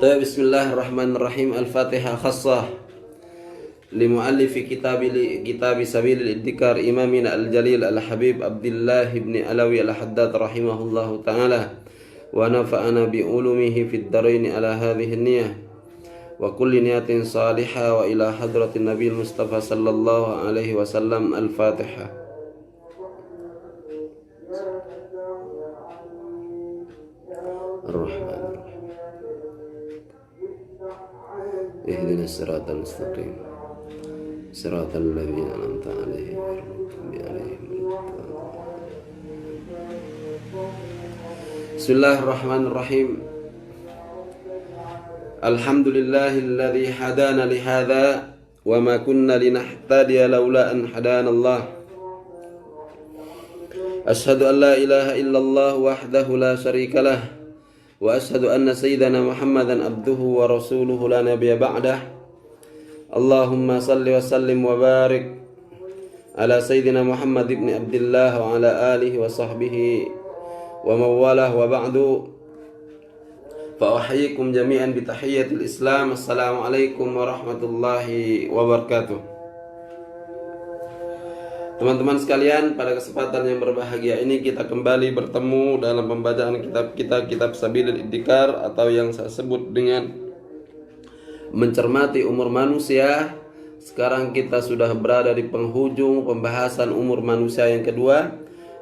Bismillahirrahmanirrahim. Al-Fatihah khassah limuallifi kitab sabilil iddikar imamina al-jalil al-habib Abdullah ibn Alawi al-Haddad rahimahullahu ta'ala wa nafa'ana bi ulumihi fid darain ala hadhihi niyah wa kulli niyatin salihah wa ila hadratin nabiy Mustafa sallallahu alaihi wasallam. Al-Fatihah. Ar-Rahman اهدنا الصراط المستقيم صراط الذين أنعمت عليهم غير المغضوب عليهم ولا الضالين. بسم الله الرحمن الرحيم. الحمد لله الذي هدانا لهذا وما كنا لنهتدي لولا أن هدانا الله. أشهد أن لا إله إلا الله وحده لا شريك له وأشهد أن سيدنا محمدا عبده ورسوله لا نبي بعده. اللهم صل وسلم وبارك على سيدنا محمد بن عبد الله وعلى آله وصحبه ومن والاه وبعد. فأحييكم جميعا بتحية الإسلام. السلام عليكم ورحمة الله وبركاته. Teman-teman sekalian, pada kesempatan yang berbahagia ini kita kembali bertemu dalam pembacaan kitab Sabilil Iddikar, atau yang saya sebut dengan mencermati umur manusia. Sekarang kita sudah berada di penghujung pembahasan umur manusia yang kedua,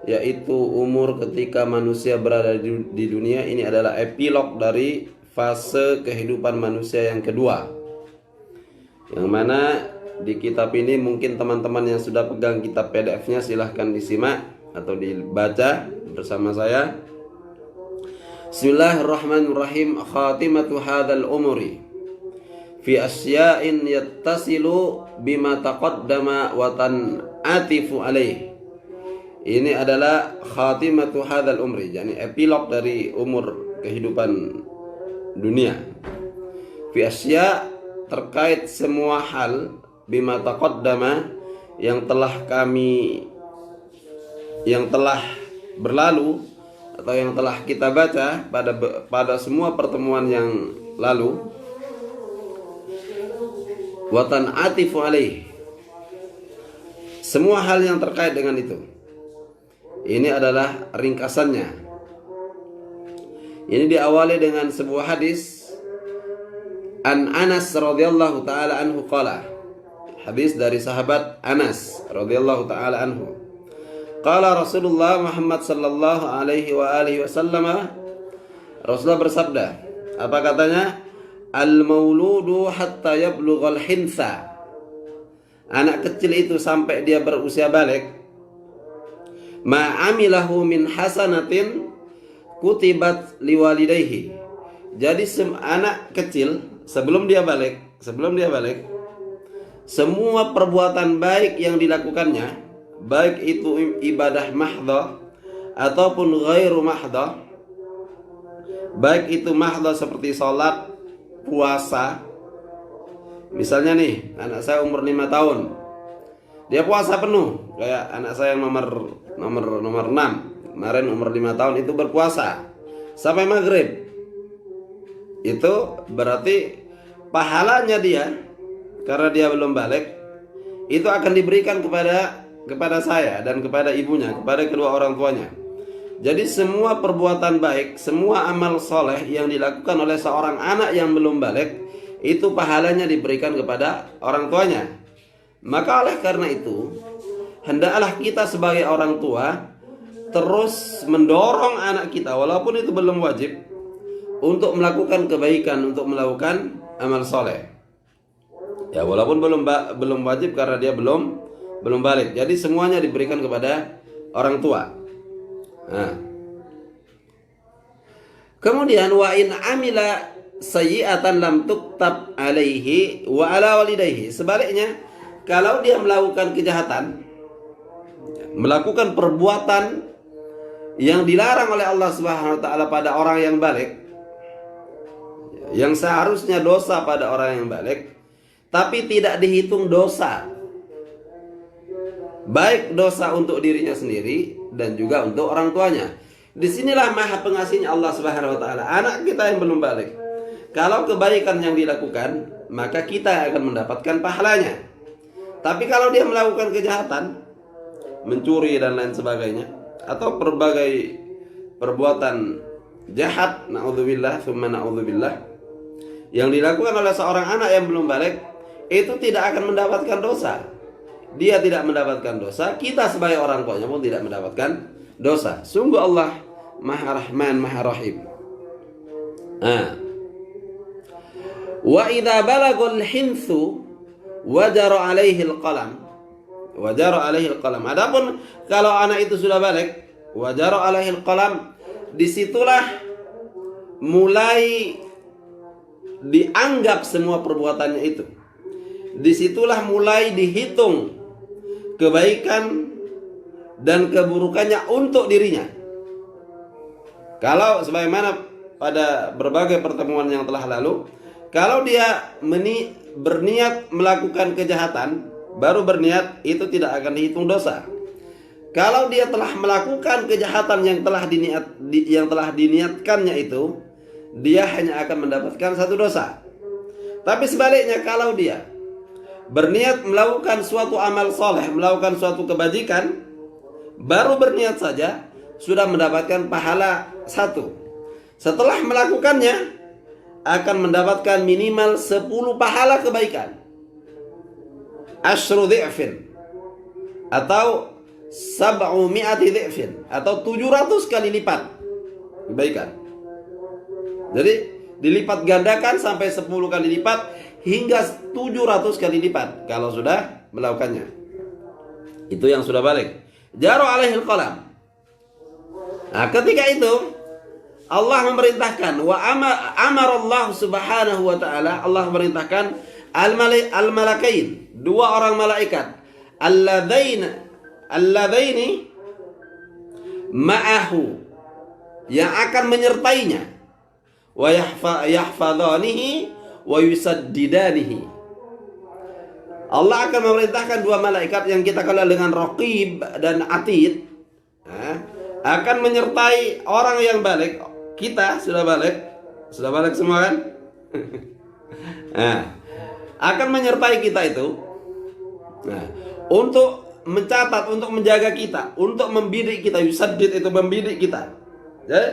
yaitu umur ketika manusia berada di dunia. Ini adalah epilog dari fase kehidupan manusia yang kedua, yang mana di kitab ini mungkin teman-teman yang sudah pegang kitab PDF-nya silahkan disimak atau dibaca bersama saya. Bismillahirrahmanirrahim. Khatimatu hadzal umuri fi asya'in yattasilu bima taqaddama wa tan'atifu alaih. Ini adalah khatimatu hadzal umri, yakni epilog dari umur kehidupan dunia. Fi asya', terkait semua hal, bima taqaddama, yang telah berlalu atau yang telah kita baca pada semua pertemuan yang lalu. Wa tan'atifu alaih, semua hal yang terkait dengan itu. Ini adalah ringkasannya. Ini diawali dengan sebuah hadis an Anas radhiyallahu taala anhu qala. Hadis dari sahabat Anas radhiyallahu taala anhu. Qala Rasulullah Muhammad sallallahu alaihi wa alihi wasallam, Rasulullah bersabda, apa katanya? Al-mauludu hatta yablughal hinsa. Anak kecil itu sampai dia berusia balik. Ma'amilahu min hasanatin kutibat liwalidayhi. Jadi anak kecil sebelum dia balik, semua perbuatan baik yang dilakukannya, baik itu ibadah mahdhah ataupun ghairu mahdhah, baik itu mahdhah seperti sholat, puasa. Misalnya nih, anak saya umur 5 tahun, dia puasa penuh. Kayak anak saya yang nomor 6, kemarin umur 5 tahun itu berpuasa sampai maghrib. Itu berarti pahalanya dia, karena dia belum balik, itu akan diberikan kepada saya dan kepada ibunya, kepada kedua orang tuanya. Jadi semua perbuatan baik, semua amal soleh yang dilakukan oleh seorang anak yang belum balik, itu pahalanya diberikan kepada orang tuanya. Maka oleh karena itu, hendaklah kita sebagai orang tua terus mendorong anak kita, walaupun itu belum wajib, untuk melakukan kebaikan, untuk melakukan amal soleh. Ya, walaupun belum wajib karena dia belum balik. Jadi semuanya diberikan kepada orang tua. Nah. Kemudian wa in amila sayyi'atan lam tuktab alaihi wa ala walidayhi. Sebaliknya, kalau dia melakukan kejahatan, melakukan perbuatan yang dilarang oleh Allah Subhanahu wa taala pada orang yang balik, yang seharusnya dosa pada orang yang balik, tapi tidak dihitung dosa baik dosa untuk dirinya sendiri dan juga untuk orang tuanya. Disinilah maha pengasihnya Allah Subhanahu wa taala. Anak kita yang belum balik, kalau kebaikan yang dilakukan, maka kita akan mendapatkan pahalanya. Tapi kalau dia melakukan kejahatan, mencuri dan lain sebagainya, atau berbagai perbuatan jahat, naudzubillah tsumma naudzubillah, yang dilakukan oleh seorang anak yang belum balik, itu tidak akan mendapatkan dosa. Dia tidak mendapatkan dosa, kita sebagai orang tuanya pun tidak mendapatkan dosa. Sungguh Allah Maha Rahman, Maha Rahim. Wa idza balagul hintsu wajara alaihi alqalam. Wajara alaihi alqalam. Adapun kalau anak itu sudah balik, wajara alaihi alqalam, disitulah mulai dianggap semua perbuatannya itu. Disitulah mulai dihitung kebaikan dan keburukannya untuk dirinya. Kalau sebagaimana pada berbagai pertemuan yang telah lalu, kalau dia berniat melakukan kejahatan, baru berniat, itu tidak akan dihitung dosa. Kalau dia telah melakukan kejahatan yang telah diniatkannya itu, dia hanya akan mendapatkan satu dosa. Tapi sebaliknya, kalau dia berniat melakukan suatu amal soleh, melakukan suatu kebajikan, baru berniat saja sudah mendapatkan pahala satu. Setelah melakukannya, akan mendapatkan minimal 10 pahala kebaikan, asyru dhi'fin, atau 700 dhi'fin, atau 700 kali lipat kebaikan. Jadi dilipat gandakan sampai 10 kali lipat hingga 700 kali lipat kalau sudah melakukannya. Itu yang sudah balik. Jaru alaihil qalam. Nah, ketika itu Allah memerintahkan, wa amara Allah Subhanahu wa taala, Allah memerintahkan al-malakain, 2 orang malaikat, alladaini ma'ahu, yang akan menyertainya, wa yahfadhanihi wa yusaddidanihi. Allah akan memerintahkan 2 malaikat yang kita kenal dengan Raqib dan Atid, akan menyertai orang yang balik. Kita sudah balik semua kan? Akan menyertai kita itu, untuk mencatat, untuk menjaga kita, untuk membidik kita. Yusaddid itu membidik kita. Jadi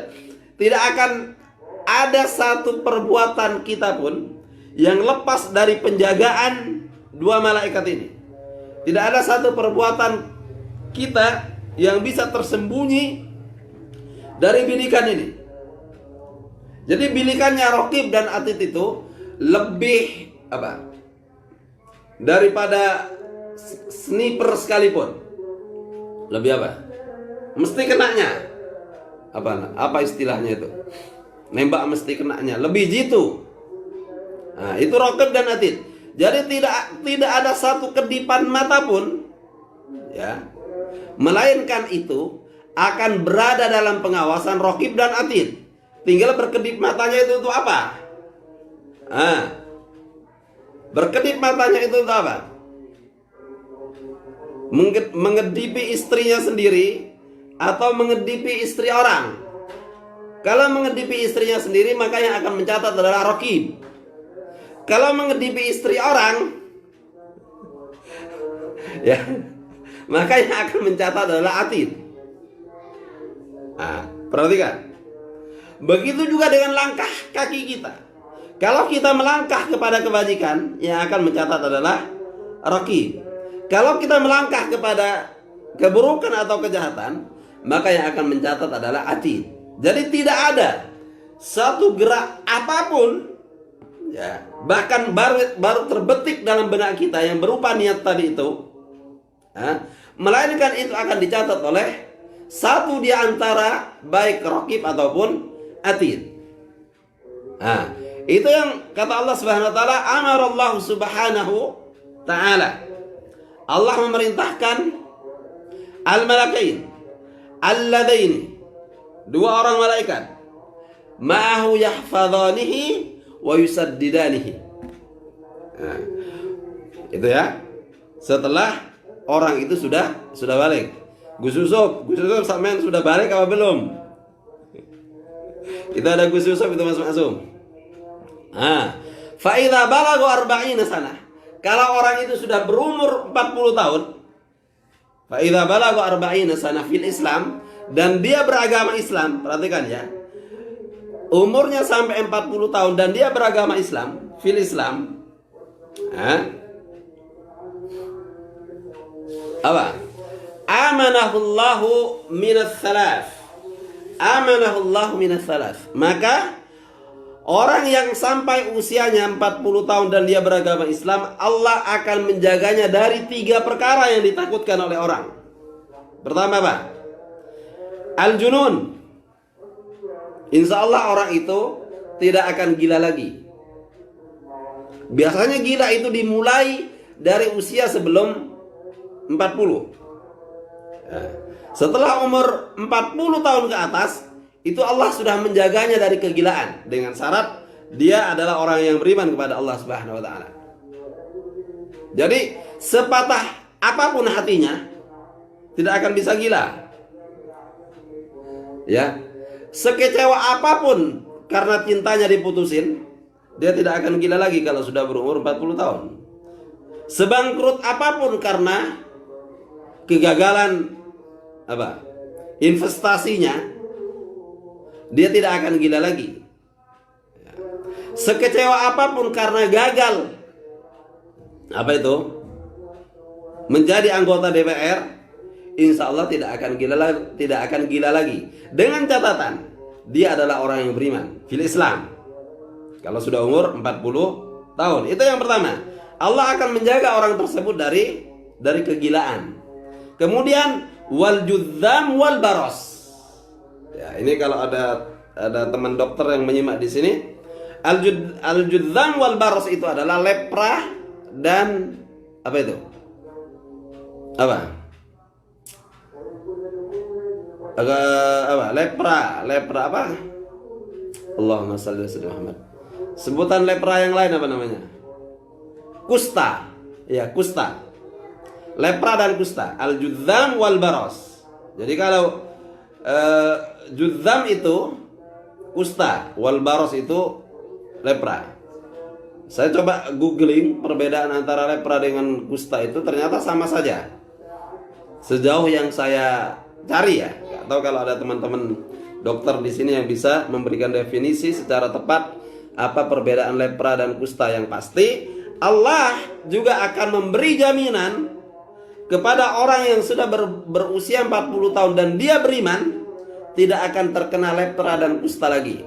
tidak akan ada satu perbuatan kita pun yang lepas dari penjagaan 2 malaikat ini. Tidak ada satu perbuatan kita yang bisa tersembunyi dari bidikan ini. Jadi bilikannya Raqib dan Atid itu lebih daripada sniper sekalipun. Lebih mesti kenanya. Apa istilahnya itu? Nembak mesti kenanya. Lebih jitu. Nah, itu Raqib dan Atid. Jadi tidak ada satu kedipan mata pun, ya, melainkan itu akan berada dalam pengawasan Raqib dan Atid. Tinggal berkedip matanya itu untuk apa? Berkedip matanya itu untuk apa? Mengedipi istrinya sendiri atau mengedipi istri orang. Kalau mengedipi istrinya sendiri, maka yang akan mencatat adalah Raqib. Kalau mengedipi istri orang, ya, maka yang akan mencatat adalah Atid. Perhatikan. Begitu juga dengan langkah kaki kita. Kalau kita melangkah kepada kebajikan, yang akan mencatat adalah Raqib. Kalau kita melangkah kepada keburukan atau kejahatan, maka yang akan mencatat adalah Atid. Jadi tidak ada satu gerak apapun, ya, bahkan baru terbetik dalam benak kita yang berupa niat tadi itu, melainkan itu akan dicatat oleh satu di antara baik Raqib ataupun Atid. Itu yang kata Allah Subhanahu wa taala, amarallahu subhanahu taala. Allah memerintahkan al-malakain alladaini, 2 orang malaikat, ma'ahu yahfadhanihi wa yusaddidanihi. Itu ya. Setelah orang itu sudah balik. Gus Yusuf sampean sudah balik apa belum? Kita ada Gus Yusuf itu Mas Maksum. Fa idza balagha 40 sanah. Kalau orang itu sudah berumur 40 tahun, fa idza balagha 40 sanah fil Islam, dan dia beragama Islam, perhatikan ya. Umurnya sampai 40 tahun dan dia beragama Islam, fil Islam. Apa? Amanahullahu minas thalath. Amanahullahu minas thalath. Maka orang yang sampai usianya 40 tahun dan dia beragama Islam, Allah akan menjaganya dari 3 perkara yang ditakutkan oleh orang. Pertama apa? Al-junun. Insya Allah orang itu tidak akan gila lagi. Biasanya gila itu dimulai dari usia sebelum 40. Setelah umur 40 tahun ke atas, itu Allah sudah menjaganya dari kegilaan dengan syarat dia adalah orang yang beriman kepada Allah Subhanahu wa taala. Jadi sepatah apapun hatinya tidak akan bisa gila. Ya. Sekecewa apapun karena cintanya diputusin, dia tidak akan gila lagi kalau sudah berumur 40 tahun. Sebangkrut apapun karena kegagalan investasinya, dia tidak akan gila lagi. Sekecewa apapun karena gagal menjadi anggota DPR, insya Allah tidak akan gila lagi. Dengan catatan dia adalah orang yang beriman fil Islam kalau sudah umur 40 tahun. Itu yang pertama. Allah akan menjaga orang tersebut dari kegilaan. Kemudian wal judzam wal baros. Ya, ini kalau ada teman dokter yang menyimak di sini, al judzam wal baros itu adalah lepra dan lepra apa? Allahumma shalli ala Muhammad. Sebutan lepra yang lain apa namanya? Kusta. Ya, kusta. Lepra dan kusta. Al-judzam wal baros. Jadi kalau judzam itu kusta, wal baros itu lepra. Saya coba googling perbedaan antara lepra dengan kusta itu, ternyata sama saja. Sejauh yang saya cari ya. Atau kalau ada teman-teman dokter di sini yang bisa memberikan definisi secara tepat apa perbedaan lepra dan kusta, yang pasti Allah juga akan memberi jaminan kepada orang yang sudah berusia 40 tahun dan dia beriman, tidak akan terkena lepra dan kusta lagi.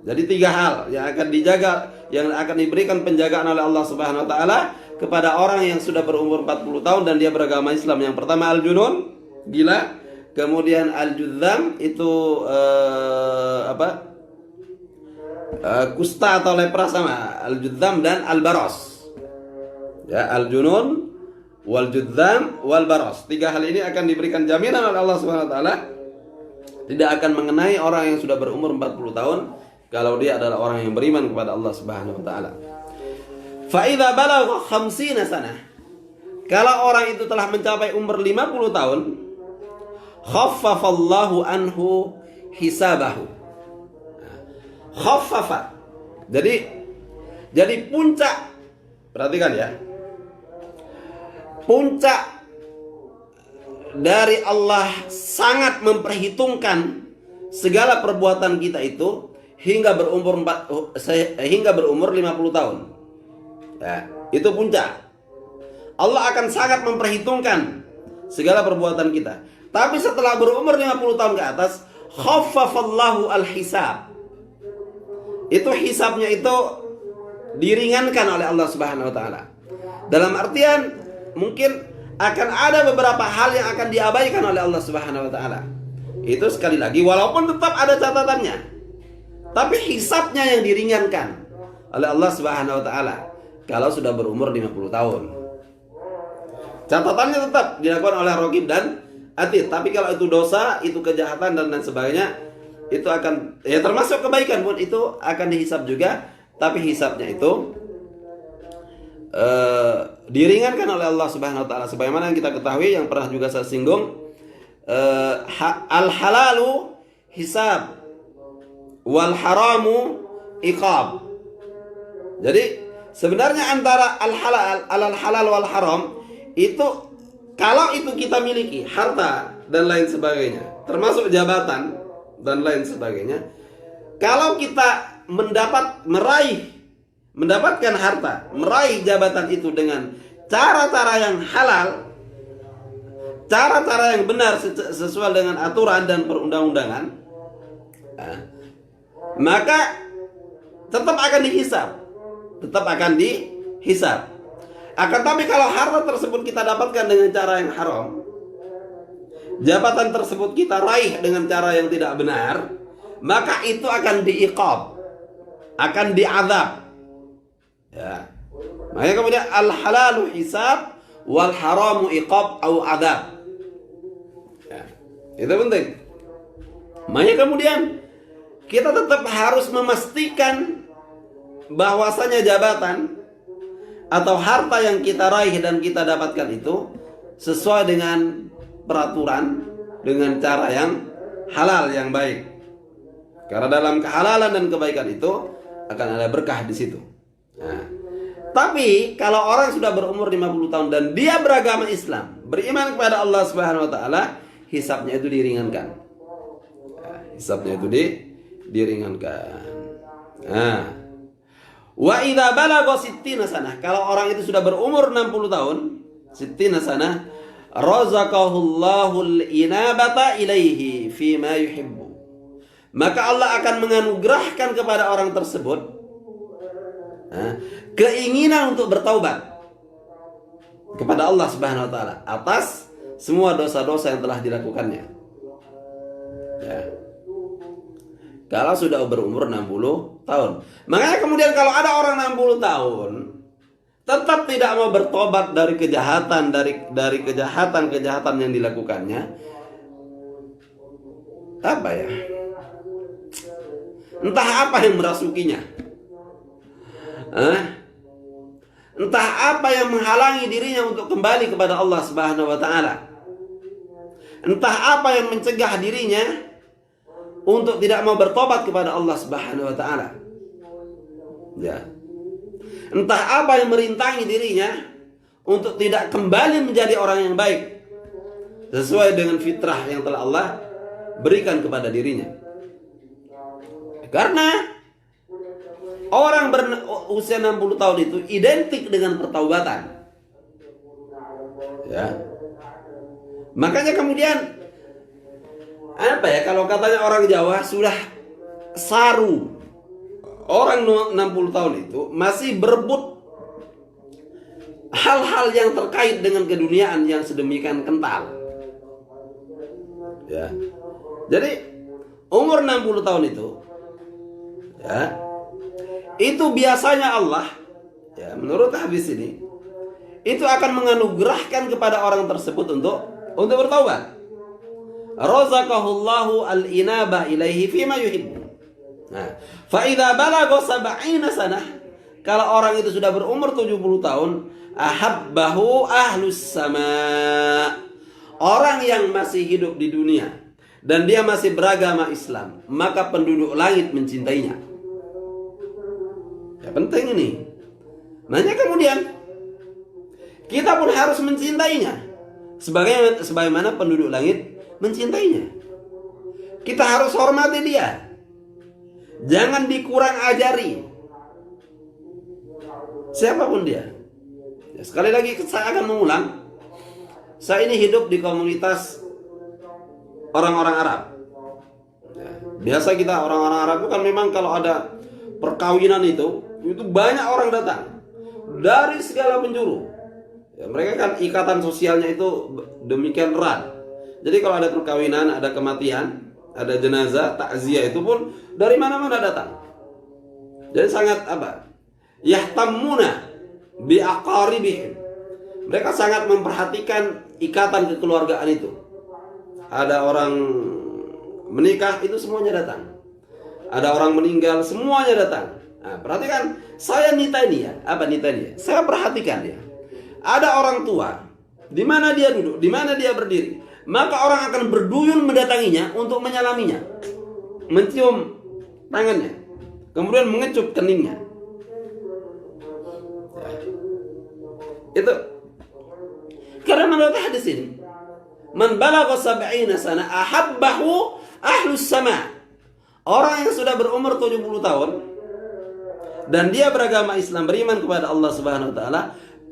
Jadi 3 hal yang akan dijaga, yang akan diberikan penjagaan oleh Allah Subhanahu wa taala kepada orang yang sudah berumur 40 tahun dan dia beragama Islam. Yang pertama al-junun, gila. Kemudian al-judzam itu kusta atau lepra sama al-judzam, dan al-baros. Ya, al-junun, wal judzam, wal baros. 3 hal ini akan diberikan jaminan oleh Allah Subhanahu wa taala, tidak akan mengenai orang yang sudah berumur 40 tahun kalau dia adalah orang yang beriman kepada Allah Subhanahu wa taala. Fa idza balagha 50 sanah. Kalau orang itu telah mencapai umur 50 tahun, khaffafallahu anhu hisabahu. Khaffafa. Jadi puncak, perhatikan ya. Puncak dari Allah sangat memperhitungkan segala perbuatan kita itu hingga berumur 50 tahun. Ya, itu puncak. Allah akan sangat memperhitungkan segala perbuatan kita. Tapi setelah berumur 50 tahun ke atas, khaffafallahu al-hisab. Itu hisabnya itu diringankan oleh Allah Subhanahu wa taala. Dalam artian mungkin akan ada beberapa hal yang akan diabaikan oleh Allah Subhanahu wa taala. Itu sekali lagi walaupun tetap ada catatannya, tapi hisabnya yang diringankan oleh Allah Subhanahu wa taala kalau sudah berumur 50 tahun. Catatannya tetap dilakukan oleh Raqib dan Atid, tapi kalau itu dosa, itu kejahatan dan sebagainya, itu akan termasuk kebaikan pun itu akan dihisab juga, tapi hisabnya itu diringankan oleh Allah Subhanahu wa taala, sebagaimana yang kita ketahui yang pernah juga saya singgung, al halalu hisab wal haramu iqab. Jadi sebenarnya antara al halal wal haram itu, kalau itu kita miliki harta dan lain sebagainya, termasuk jabatan dan lain sebagainya, kalau kita mendapatkan harta, meraih jabatan itu dengan cara-cara yang halal, cara-cara yang benar sesuai dengan aturan dan perundang-undangan, maka tetap akan dihisab. Akan tapi kalau harta tersebut kita dapatkan dengan cara yang haram, jabatan tersebut kita raih dengan cara yang tidak benar, maka itu akan diiqab, akan diazab. Ya. Makanya kemudian al halalu hisab wal haramu iqab au azab. Ya. Itu penting. Makanya kemudian kita tetap harus memastikan bahwasanya jabatan atau harta yang kita raih dan kita dapatkan itu sesuai dengan peraturan, dengan cara yang halal, yang baik. Karena dalam kehalalan dan kebaikan itu akan ada berkah di situ. Nah, tapi kalau orang sudah berumur 50 tahun dan dia beragama Islam, beriman kepada Allah Subhanahu wa taala, hisabnya itu diringankan. Nah, hisabnya itu diringankan. Nah, wa idza balagha 60 sanah, kalau orang itu sudah berumur 60 tahun, 60 sanah, razaqahullahu al-inabata ilaihi fi ma yuhibbu. Maka Allah akan menganugerahkan kepada orang tersebut keinginan untuk bertaubat kepada Allah Subhanahu wa taala atas semua dosa-dosa yang telah dilakukannya. Ya. Kalau sudah berumur 60 tahun. Makanya kemudian kalau ada orang 60 tahun tetap tidak mau bertobat dari kejahatan, dari kejahatan yang dilakukannya, apa ya? Entah apa yang merasukinya. Entah apa yang menghalangi dirinya untuk kembali kepada Allah Subhanahu wa taala. Entah apa yang mencegah dirinya untuk tidak mau bertobat kepada Allah Subhanahu wa taala. Ya. Entah apa yang merintangi dirinya untuk tidak kembali menjadi orang yang baik sesuai dengan fitrah yang telah Allah berikan kepada dirinya. Karena orang berusia 60 tahun itu identik dengan pertaubatan. Ya. Makanya kemudian apa ya, kalau katanya orang Jawa sudah saru. Orang 60 tahun itu masih berebut hal-hal yang terkait dengan keduniaan yang sedemikian kental. Ya. Jadi umur 60 tahun itu, ya, itu biasanya Allah, ya, menurut hadis ini, itu akan menganugerahkan kepada orang tersebut untuk bertaubat. Razaqahullahu al-inabah ilaihi fima yuhibbu. Nah, fa idza balagha 70 sanah, kalau orang itu sudah berumur 70 tahun, ahabbahu ahlus sama. Orang yang masih hidup di dunia dan dia masih beragama Islam, maka penduduk langit mencintainya. Ya, penting ini. Makanya kemudian kita pun harus mencintainya sebagaimana penduduk langit mencintainya. Kita harus hormati dia. Jangan dikurang ajari siapapun dia. Ya, sekali lagi saya akan mengulang. Saya ini hidup di komunitas orang-orang Arab. Ya, biasa kita orang-orang Arab itu kan memang kalau ada perkawinan itu banyak orang datang dari segala penjuru. Ya, mereka kan ikatan sosialnya itu demikian erat. Jadi kalau ada perkawinan, ada kematian, ada jenazah, takziah, itu pun dari mana-mana datang. Jadi sangat apa? Yahtammuna bi aqaribihim. Mereka sangat memperhatikan ikatan kekeluargaan itu. Ada orang menikah, itu semuanya datang. Ada orang meninggal, semuanya datang. Nah, perhatikan, saya nita ini ya, apa nita ini ya? Saya perhatikan ya. Ada orang tua, di mana dia duduk, di mana dia berdiri, maka orang akan berduyun mendatanginya untuk menyalaminya, mencium tangannya, kemudian mengecup keningnya. Itu karena menurut hadis ini, man balagha sab'ina sana ahabbahu ahlus sama. Orang yang sudah berumur 70 tahun dan dia beragama Islam, beriman kepada Allah Subhanahu wa taala,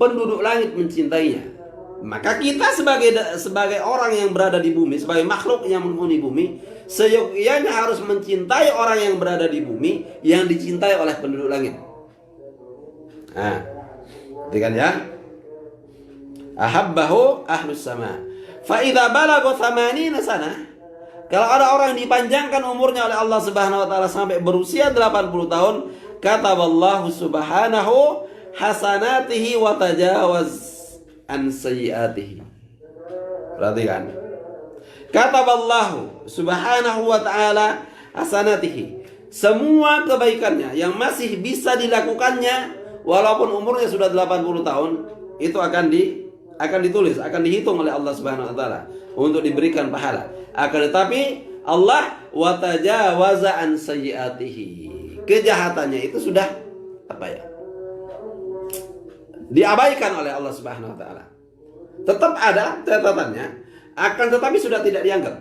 penduduk langit mencintainya. Maka kita sebagai orang yang berada di bumi, sebagai makhluk yang menghuni bumi, seyogyanya harus mencintai orang yang berada di bumi yang dicintai oleh penduduk langit. Nah, perhatikan ya. Ahabbahu ahlus sama. Fa idza balagha 80 sana, kalau ada orang yang dipanjangkan umurnya oleh Allah Subhanahu wa taala sampai berusia 80 tahun, kataballahu subhanahu hasanatihi wa tajawaz an sayyiatihi. Perhatikan. Kataballahu subhanahu wa ta'ala hasanatihi. Semua kebaikannya yang masih bisa dilakukannya walaupun umurnya sudah 80 tahun, itu akan ditulis, akan dihitung oleh Allah Subhanahu wa taala untuk diberikan pahala. Akan tetapi Allah wa tajawaza an sayyiatihi. Kejahatannya itu sudah apa ya? Diabaikan oleh Allah Subhanahu wa taala. Tetap ada catatannya, akan tetapi sudah tidak dianggap.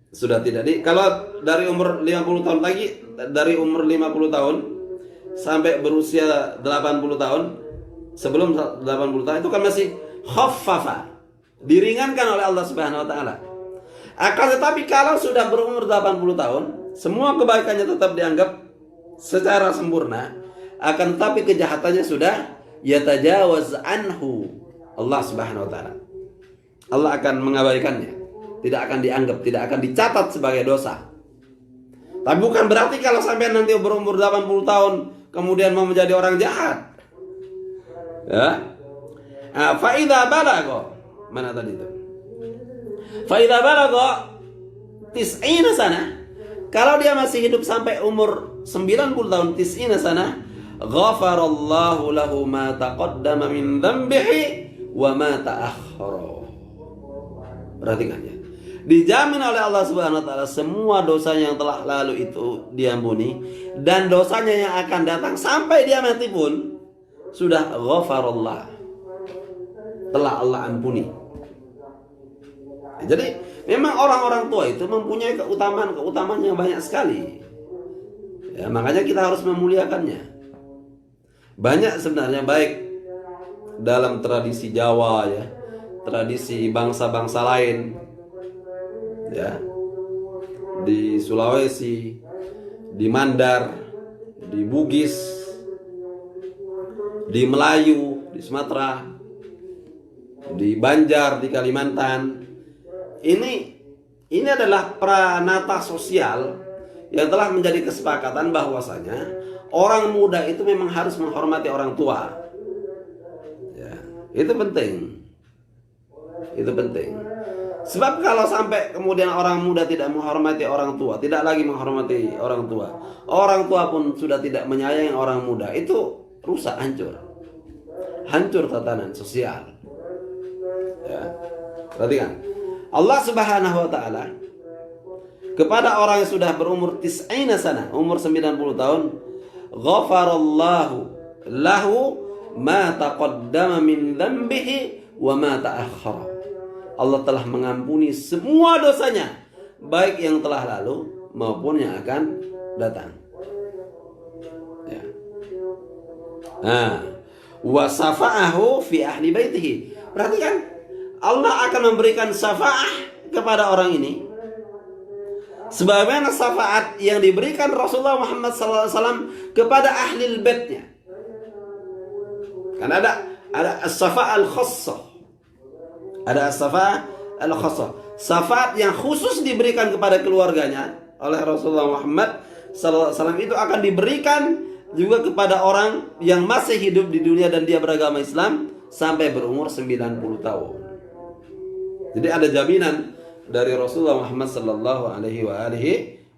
Sudah tidak kalau dari umur 50 tahun lagi, dari umur 50 tahun sampai berusia 80 tahun, sebelum 80 tahun itu kan masih khaffafa, diringankan oleh Allah Subhanahu wa taala. Akan tetapi kalau sudah berumur 80 tahun, semua kebaikannya tetap dianggap secara sempurna, akan tetapi kejahatannya sudah yatajawaz anhu Allah Subhanahu wa taala. Allah akan mengabaikannya, tidak akan dianggap, tidak akan dicatat sebagai dosa. Tapi bukan berarti kalau sampai nanti berumur 80 tahun kemudian mau menjadi orang jahat. Ya. Fa idza balagha, mana tadi itu? Fa idza balagha 90 sana, kalau dia masih hidup sampai umur 90 tahun, 90 sana, ghafarallahu lahu ma taqaddama min dhanbihi wa ma ta'akhkhara. Perhatikan ya. Dijamin oleh Allah Subhanahu wa taala semua dosanya yang telah lalu itu diampuni, dan dosanya yang akan datang sampai dia mati pun sudah ghafarallah, telah Allah ampuni. Jadi memang orang-orang tua itu mempunyai keutamaan yang banyak sekali. Ya, makanya kita harus memuliakannya. Banyak sebenarnya, baik dalam tradisi Jawa ya, tradisi bangsa-bangsa lain ya, di Sulawesi, di Mandar, di Bugis, di Melayu, di Sumatera, di Banjar, di Kalimantan. Ini adalah pranata sosial yang telah menjadi kesepakatan bahwasanya orang muda itu memang harus menghormati orang tua. Ya, itu penting. Itu penting. Sebab kalau sampai kemudian orang muda tidak menghormati orang tua, tidak lagi menghormati orang tua pun sudah tidak menyayangi orang muda, itu rusak, hancur tatanan sosial. Ya. Perhatikan, Allah Subhanahu wa taala kepada orang yang sudah berumur 90 sana, umur 90 tahun, ghafarallahu lahu ma taqaddama min dhanbihi wa ma ta'akhkhara. Allah telah mengampuni semua dosanya, baik yang telah lalu maupun yang akan datang. Ya. Nah, wa safa'ahu fi ahli baitihi. Perhatikan, Allah akan memberikan syafaat kepada orang ini sebagaimana syafaat yang diberikan Rasulullah Muhammad SAW kepada ahli baitnya. Karena ada as-syafaat al-khassah, ada as-syafaat al-khassah, syafaat yang khusus diberikan kepada keluarganya oleh Rasulullah Muhammad SAW, itu akan diberikan juga kepada orang yang masih hidup di dunia dan dia beragama Islam sampai berumur 90 tahun. Jadi ada jaminan dari Rasulullah Muhammad sallallahu alaihi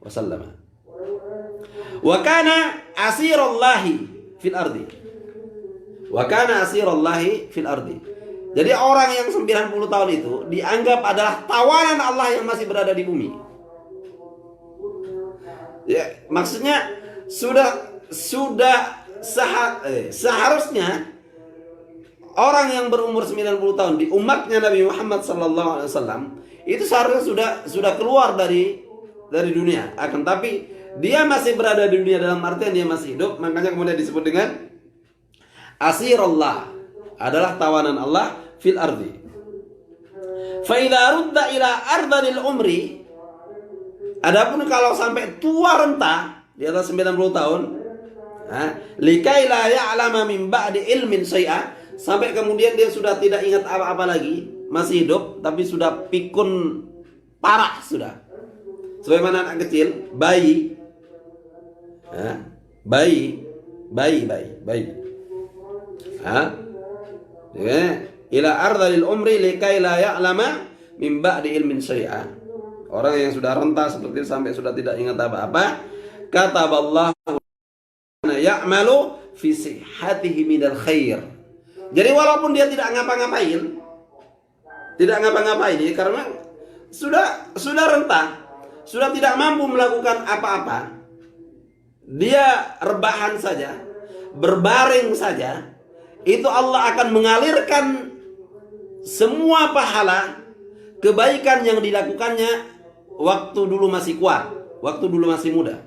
wasallam. Wa kana asirallahi fil ardi. Wa kana asirallahi fil ardi. Jadi orang yang 90 tahun itu dianggap adalah tawanan Allah yang masih berada di bumi. Ya, maksudnya seharusnya orang yang berumur 90 tahun di umatnya Nabi Muhammad SAW itu seharusnya sudah keluar dari dunia. Akan tapi dia masih berada di dunia dalam artian dia masih hidup. Makanya kemudian disebut dengan asirullah, adalah tawanan Allah fil ardi. Fa idza rudda ila ardhil umri, adapun kalau sampai tua renta di atas 90 tahun, likai la ya'lama min ba'di ilmin syai'a, sampai kemudian dia sudah tidak ingat apa-apa lagi, masih hidup tapi sudah pikun parah sudah. Sebagaimana anak kecil, bayi. Bayi. Ila ardhil umri likai la ya'lama min ba'di ilmin syai'a. Orang yang sudah renta seperti itu sampai sudah tidak ingat apa-apa, kataballahu ya'malu fi sihhatihi minal khair. Jadi walaupun dia tidak ngapa-ngapain karena sudah renta, sudah tidak mampu melakukan apa-apa, dia rebahan saja, berbaring saja, itu Allah akan mengalirkan semua pahala kebaikan yang dilakukannya waktu dulu masih kuat, waktu dulu masih muda.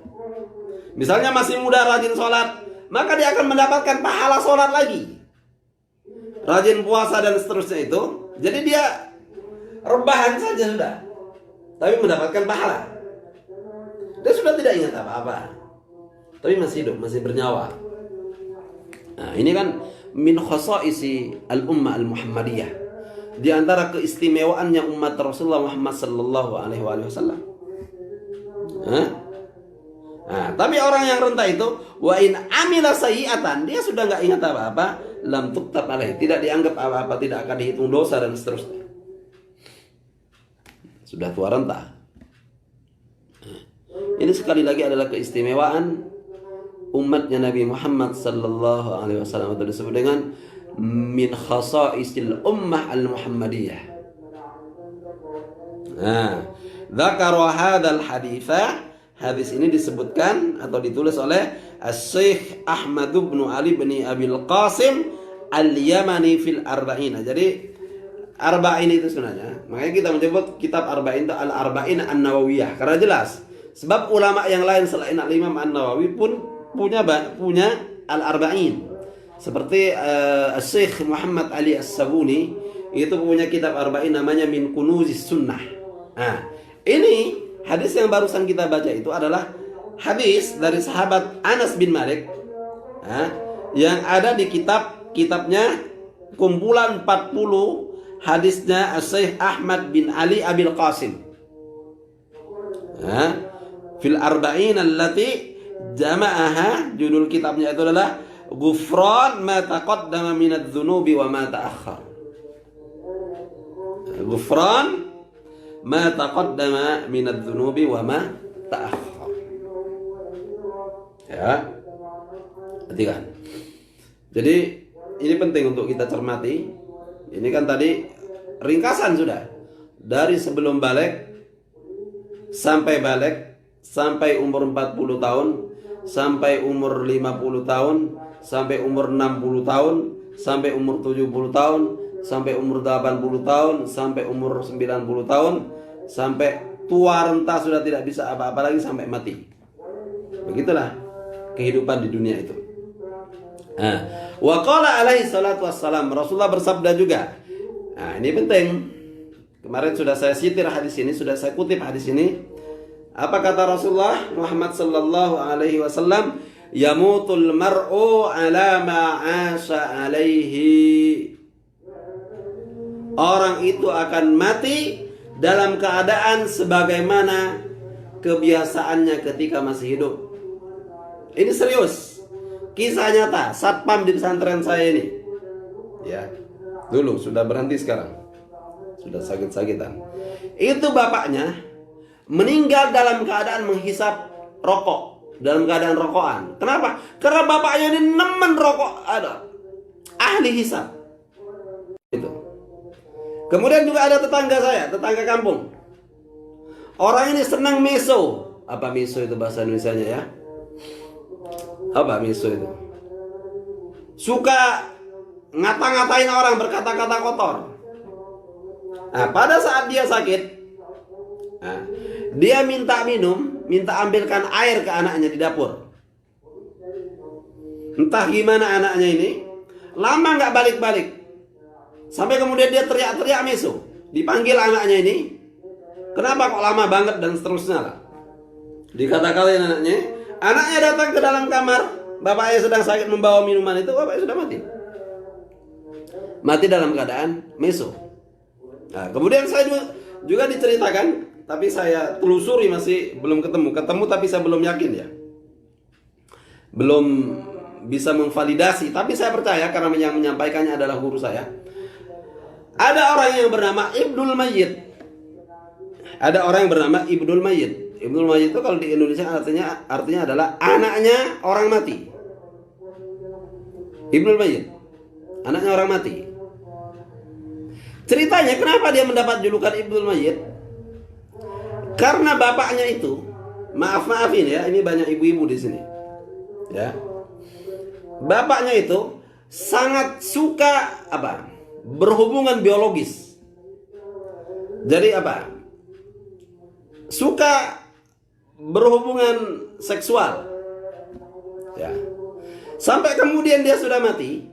Misalnya masih muda rajin sholat, maka dia akan mendapatkan pahala sholat lagi. Rajin puasa dan seterusnya itu. Jadi dia rebahan saja sudah, tapi mendapatkan pahala. Dia sudah tidak ingat apa-apa, tapi masih hidup, masih bernyawa. Nah, ini kan min khasaisi al-ummah al-Muhammadiyah. Di antara keistimewaannya umat Rasulullah Muhammad sallallahu alaihi wasallam. Nah, tapi orang yang renta itu wa in amila sayyi'atan, dia sudah enggak ingat apa-apa, lam tuktab alaih, tidak dianggap apa-apa, tidak akan dihitung dosa dan seterusnya. Sudah tua renta. Ini sekali lagi adalah keistimewaan umatnya Nabi Muhammad sallallahu alaihi wasallam, itu disebut dengan min khasaisil ummah al-Muhammadiyah. Nah, dzakara hadzal haditsa, hadis ini disebutkan atau ditulis oleh Syekh Ahmad bin Ali bin Abil Qasim Al-Yamani fil Arba'in. Jadi Arba'in itu sebenarnya, makanya kita menyebut kitab Arba'in itu Al-Arba'in An-Nawawiyah, karena jelas. Sebab ulama yang lain selain Al-Imam An-Nawawi pun punya Al-Arba'in. Seperti Syekh Muhammad Ali As-Sabuni itu punya kitab Arba'in namanya Min Kunuzis Sunnah. Nah, ini hadis yang barusan kita baca itu adalah hadis dari sahabat Anas bin Malik, yang ada di kitabnya kumpulan 40 hadisnya Syekh Ahmad bin Ali Abil Qasim. Fil Arba'in allati jama'aha, judul kitabnya itu adalah Ghufran ma taqaddama minadz dzunubi wa ma ta'akhkhar. Ghufran ma taqaddama minadz dzunubi wa ma ta'akhkhar. Ya. Perhatikan. Jadi ini penting untuk kita cermati. Ini kan tadi ringkasan sudah. Dari sebelum balik sampai umur 40 tahun, sampai umur 50 tahun, sampai umur 60 tahun, sampai umur 70 tahun, sampai umur 80 tahun, sampai umur 90 tahun, sampai tua renta sudah tidak bisa apa-apa lagi sampai mati. Begitulah kehidupan di dunia itu. Wa qala alaihi salatu wassalam, Rasulullah bersabda juga. Nah, ini penting. Kemarin sudah saya sitir hadis ini, sudah saya kutip hadis ini. Apa kata Rasulullah Muhammad sallallahu alaihi wasallam? Yamutul mar'u ala ma 'asha alaihi. Orang itu akan mati dalam keadaan sebagaimana kebiasaannya ketika masih hidup. Ini serius. Kisah nyata, satpam di pesantren saya ini. Ya. Dulu sudah berhenti sekarang. Sudah sakit-sakitan. Itu bapaknya meninggal dalam keadaan menghisap rokok dalam keadaan rokokan. Kenapa? Karena bapaknya ini nemen rokok, ada ahli hisab. Itu. Kemudian juga ada tetangga saya, tetangga kampung. Orang ini senang meso. Apa meso itu bahasa Indonesianya ya? Apa meso itu? Suka ngata-ngatain orang, berkata-kata kotor. Nah, pada saat dia sakit, nah, dia minta minum, minta ambilkan air ke anaknya di dapur. Entah gimana anaknya ini, lama nggak balik-balik. Sampai kemudian dia teriak-teriak meso. Dipanggil anaknya ini, kenapa kok lama banget, dan seterusnya lah. Dikata-katain anaknya datang ke dalam kamar, bapaknya sedang sakit membawa minuman itu, bapaknya sudah mati. Mati dalam keadaan meso. Nah, kemudian saya juga diceritakan, tapi saya telusuri masih belum ketemu tapi saya belum yakin ya, belum bisa memvalidasi, tapi saya percaya karena yang menyampaikannya adalah guru saya. Ada orang yang bernama Ibnul Mayyit. Ada orang yang bernama Ibnul Mayyit. Ibnul Mayyit itu kalau di Indonesia artinya adalah anaknya orang mati. Ibnul Mayyit, anaknya orang mati. Ceritanya kenapa dia mendapat julukan Ibnul Mayyit? Karena bapaknya itu, maafin ya, ini banyak ibu-ibu di sini. Ya. Bapaknya itu sangat suka apa? Berhubungan biologis. Jadi apa? Suka berhubungan seksual. Ya. Sampai kemudian dia sudah mati.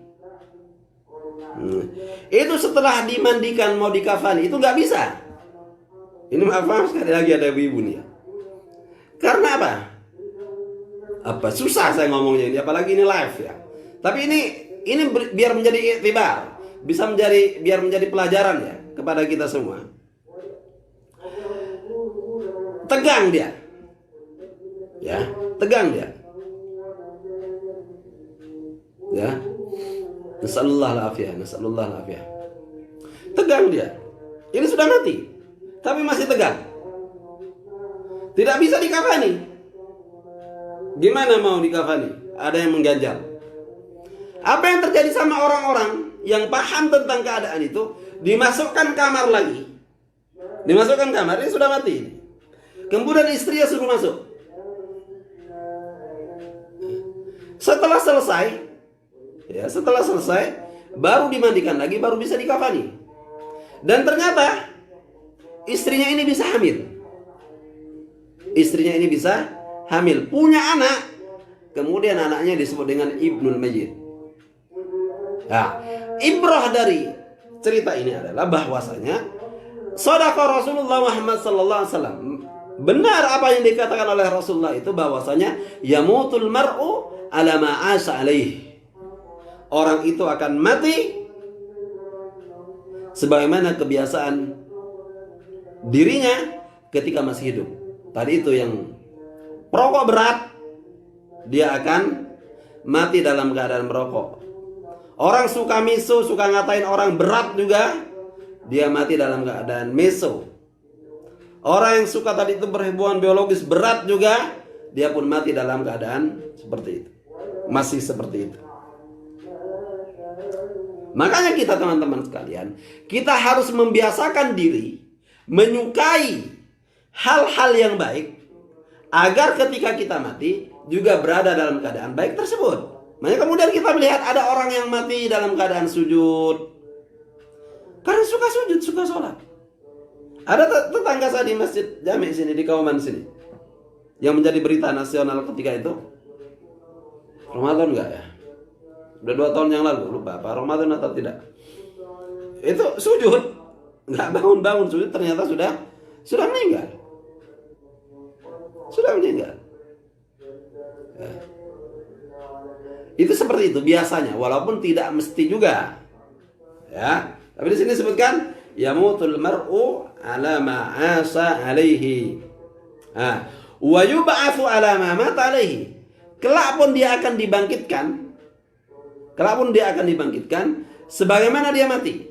Itu setelah dimandikan mau dikafani itu nggak bisa. Ini maaf sekali lagi ada ibu nih. Karena apa? Susah saya ngomongnya ini, apalagi ini live ya. Tapi ini biar menjadi iktibar, biar menjadi pelajaran ya kepada kita semua. Tegang dia. Ya, tegang dia. Ya. Nasallallahu alaihi. Tegang dia. Ini sudah mati, tapi masih tegang. Tidak bisa dikafani. Gimana mau dikafani? Ada yang mengganjal. Apa yang terjadi sama orang-orang yang paham tentang keadaan itu? Dimasukkan kamar lagi. Dimasukkan kamar, ini sudah mati. Kemudian istrinya suruh masuk. Setelah selesai, baru dimandikan lagi, baru bisa dikafani. Dan ternyata istrinya ini bisa hamil. Istrinya ini bisa hamil, punya anak. Kemudian anaknya disebut dengan Ibnul Mayyit. Nah, ibrah dari cerita ini adalah bahwasanya shadaqa Rasulullah Muhammad sallallahu alaihi wasallam. Benar apa yang dikatakan oleh Rasulullah itu, bahwasanya yamutul mar'u ala ma 'asha alaih. Orang itu akan mati sebagaimana kebiasaan dirinya ketika masih hidup. Tadi itu yang perokok berat, dia akan mati dalam keadaan merokok. Orang suka miso, suka ngatain orang berat juga, dia mati dalam keadaan meso. Orang yang suka tadi itu berhubungan biologis berat juga, dia pun mati dalam keadaan seperti itu. Masih seperti itu. Makanya kita teman-teman sekalian, kita harus membiasakan diri menyukai hal-hal yang baik, agar ketika kita mati juga berada dalam keadaan baik tersebut. Makanya kemudian kita melihat ada orang yang mati dalam keadaan sujud, karena suka sujud, suka sholat. Ada tetangga saya di Masjid Jami sini, di Kauman sini, yang menjadi berita nasional ketika itu. Ramadan enggak ya? Udah 2 tahun yang lalu, lupa apa Ramadan atau tidak. Itu sujud, nggak bangun-bangun sujud, ternyata sudah meninggal. Sudah meninggal. Ya. Itu seperti itu biasanya, walaupun tidak mesti juga. Ya, tapi di sini disebutkan yamutul mar'u ala ma 'asha alaihi. Wa yub'atsu ala ma mata alaihi. Kelak pun dia akan dibangkitkan. Sebagaimana dia mati.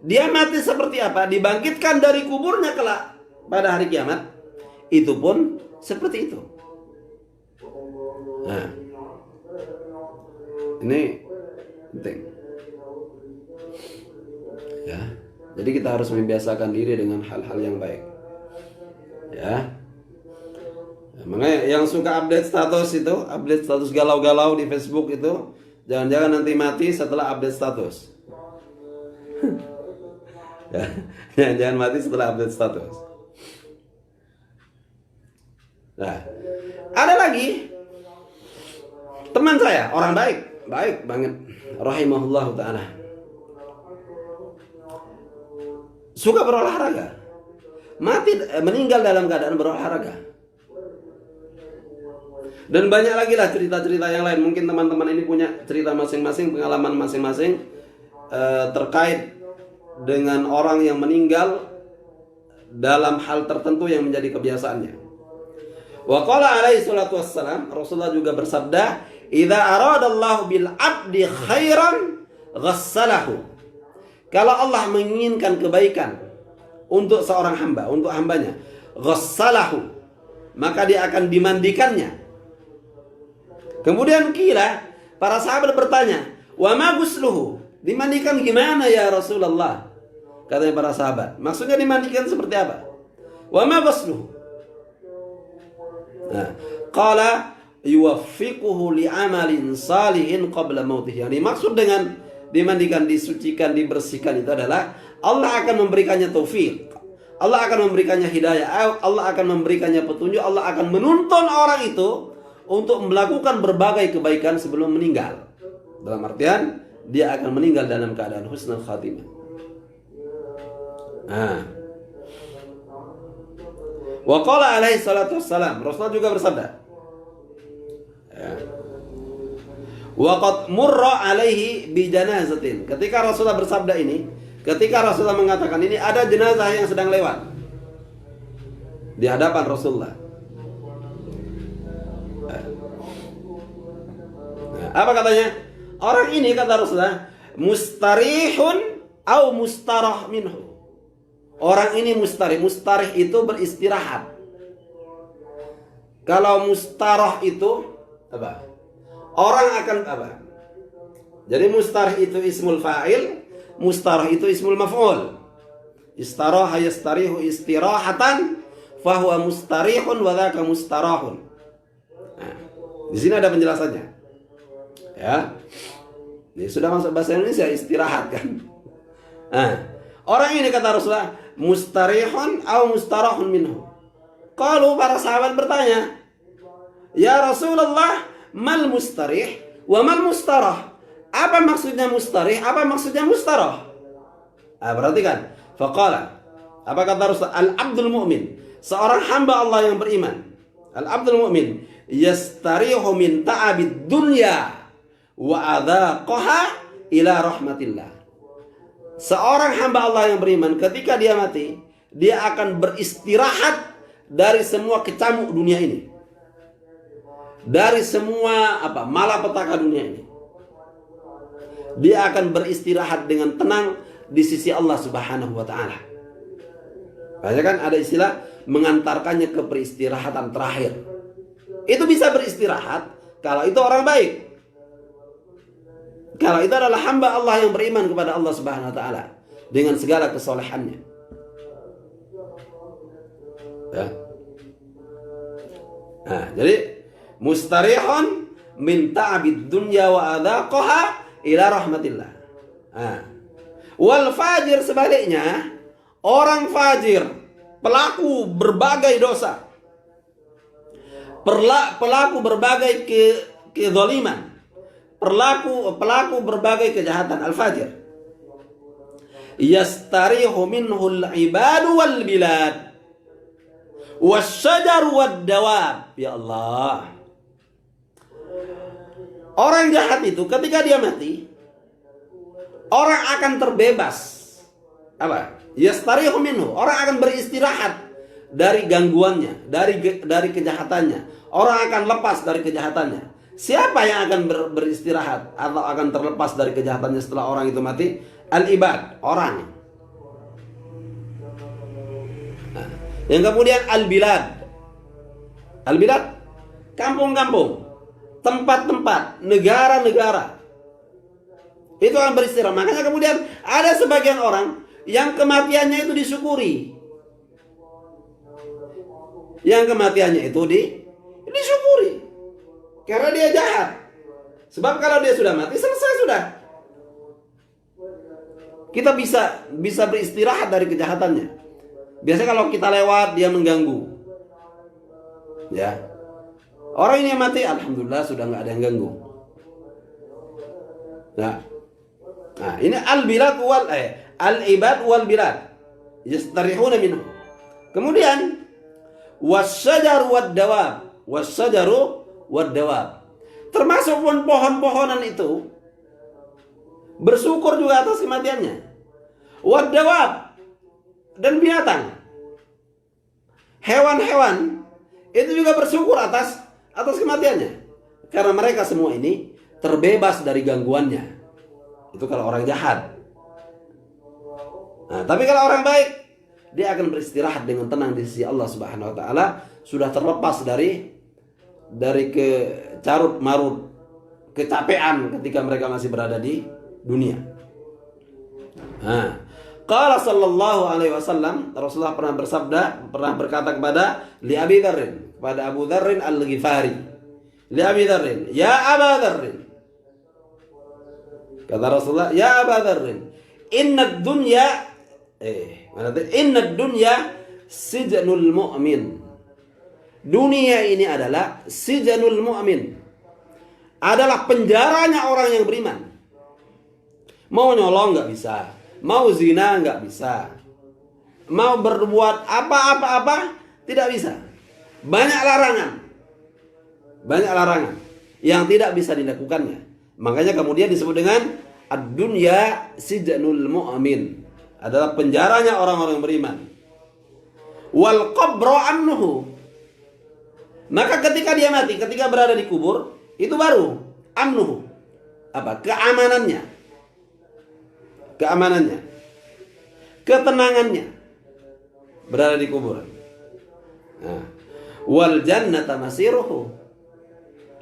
Dia mati seperti apa? Dibangkitkan dari kuburnya kelak pada hari kiamat. Itu pun seperti itu. Nah, ini penting. Ya, jadi kita harus membiasakan diri dengan hal-hal yang baik. Ya. Makanya yang suka update status galau-galau di Facebook itu, jangan-jangan nanti mati setelah update status. Ya, jangan mati setelah update status. Nah, ada lagi teman saya, orang baik banget, rahimahullah taala. Suka berolahraga, meninggal dalam keadaan berolahraga. Dan banyak lagi lah cerita-cerita yang lain. Mungkin teman-teman ini punya cerita masing-masing, pengalaman masing-masing terkait dengan orang yang meninggal dalam hal tertentu yang menjadi kebiasaannya. Wa qala alaihi salatu wassalam, Rasulullah juga bersabda, "Idza aradallahu bil 'abdi khairan ghassalahu." Kalau Allah menginginkan kebaikan untuk seorang hamba, untuk hambanya, ghassalahu, maka dia akan dimandikannya. Kemudian para sahabat bertanya, "Wa ma ghusluhu?" Dimandikan gimana ya Rasulullah? Katanya para sahabat, maksudnya dimandikan seperti apa? "Wa ma ghusluhu?" Nah, qala yuwaffiquhu li'amalin salihin qabla mautih. Yang dimaksud dengan dimandikan, disucikan, dibersihkan itu adalah Allah akan memberikannya taufik, Allah akan memberikannya hidayah, Allah akan memberikannya petunjuk, Allah akan menuntun orang itu untuk melakukan berbagai kebaikan sebelum meninggal. Dalam artian dia akan meninggal dalam keadaan husnul khatimah. Wa qala alaihi salatu wassalam, Rasulullah juga bersabda, ya, waqad murra alaihi bi janazatin. Ketika Rasulullah bersabda ini, ketika Rasulullah mengatakan ini, ada jenazah yang sedang lewat di hadapan Rasulullah. Nah, apa katanya? Orang ini, kata Rasulullah, mustarihun au mustarah minhu. Orang ini mustarih. Mustarih itu beristirahat. Kalau mustarah itu apa? Orang akan apa? Jadi mustarih itu ismul fa'il, mustarah itu ismul maf'ul. Istaraha yastarihu istirahatan, fahuwa mustarihun wa dzaka mustarahun. Nah, di sini ada penjelasannya. Ya. Ini sudah masuk bahasa Indonesia, istirahat kan. Nah, orang ini, kata Rasulullah, mustarihun au mustarahun minhu. Kalau para sahabat bertanya, "Ya Rasulullah, mal mustarih wa mal mustarah?" Apa maksudnya mustarih? Apa maksudnya mustarah? Perhatikan. Faqala, apa kata Rasul? Al-abdul mu'min, seorang hamba Allah yang beriman. Al-abdul mu'min yastarihu min ta'abid dunya wa adaqaha ila rahmatillah. Seorang hamba Allah yang beriman, ketika dia mati, dia akan beristirahat dari semua kecamuk dunia ini, dari semua malapetaka dunia ini. Dia akan beristirahat dengan tenang di sisi Allah Subhanahu wa taala. Banyak kan ada istilah mengantarkannya ke peristirahatan terakhir. Itu bisa beristirahat kalau itu orang baik. Kalau itu adalah hamba Allah yang beriman kepada Allah Subhanahu wa taala dengan segala kesolehannya. Ya. Nah, jadi mustarihun min ta'abid dunya wa adaqaha ila rahmatillah. Nah. Wal fajir sebaliknya, orang fajir, pelaku berbagai dosa, pelaku berbagai kezaliman, pelaku berbagai kejahatan, al-fajir, yastarihu minhul ibadu wal bilad wasyajar wad dawab. Ya Allah, orang jahat itu ketika dia mati, orang akan terbebas. Yastarihu minhu, orang akan beristirahat dari gangguannya, dari kejahatannya. Orang akan lepas dari kejahatannya. Siapa yang akan beristirahat atau akan terlepas dari kejahatannya setelah orang itu mati? Al-ibad, orang. Nah, yang kemudian al-bilad. Al-bilad, kampung-kampung, tempat-tempat, negara-negara. Itu akan beristirahat. Makanya kemudian ada sebagian orang yang kematiannya itu disyukuri. Yang kematiannya itu disyukuri. Karena dia jahat. Sebab kalau dia sudah mati, selesai sudah. Kita bisa beristirahat dari kejahatannya. Biasanya kalau kita lewat, dia mengganggu. Ya. Orang ini yang mati, alhamdulillah sudah nggak ada yang ganggu. Nah, ini al-bilad al-ibad wal bilad yastarihuna minhu. Kemudian wasyajaru wad-dawab. Termasuk pun pohon-pohonan itu bersyukur juga atas kematiannya. Wad-dawab dan binatang. Hewan-hewan itu juga bersyukur atas kematiannya. Karena mereka semua ini terbebas dari gangguannya. Itu kalau orang jahat. Nah, tapi kalau orang baik, dia akan beristirahat dengan tenang di sisi Allah Subhanahu wa taala, sudah terlepas dari kecarut marut, kecapean ketika mereka masih berada di dunia. Nah, qala sallallahu alaihi wasallam, Rasulullah pernah berkata kepada Abi Dzarrin, kepada Abu Dzarrin Al-Ghifari. Li Abi Dzarrin, ya Aba Dzarrin. Kata Rasulullah, ya Aba Dzarrin, inna dunya sijnul mu'min. Dunia ini adalah sijnul mu'min. Adalah penjaranya orang yang beriman. Mau nyolong nggak bisa, mau zina nggak bisa, mau berbuat apa-apa tidak bisa. Banyak larangan yang tidak bisa dilakukannya. Makanya kemudian disebut dengan ad-dunya sijnul mu'min, adalah penjaranya orang-orang beriman. Wal qabru anhu. Maka ketika dia mati, ketika berada di kubur, itu baru amnuhu, keamanannya, ketenangannya berada di kuburan. Nah, wal jannata masiruhu,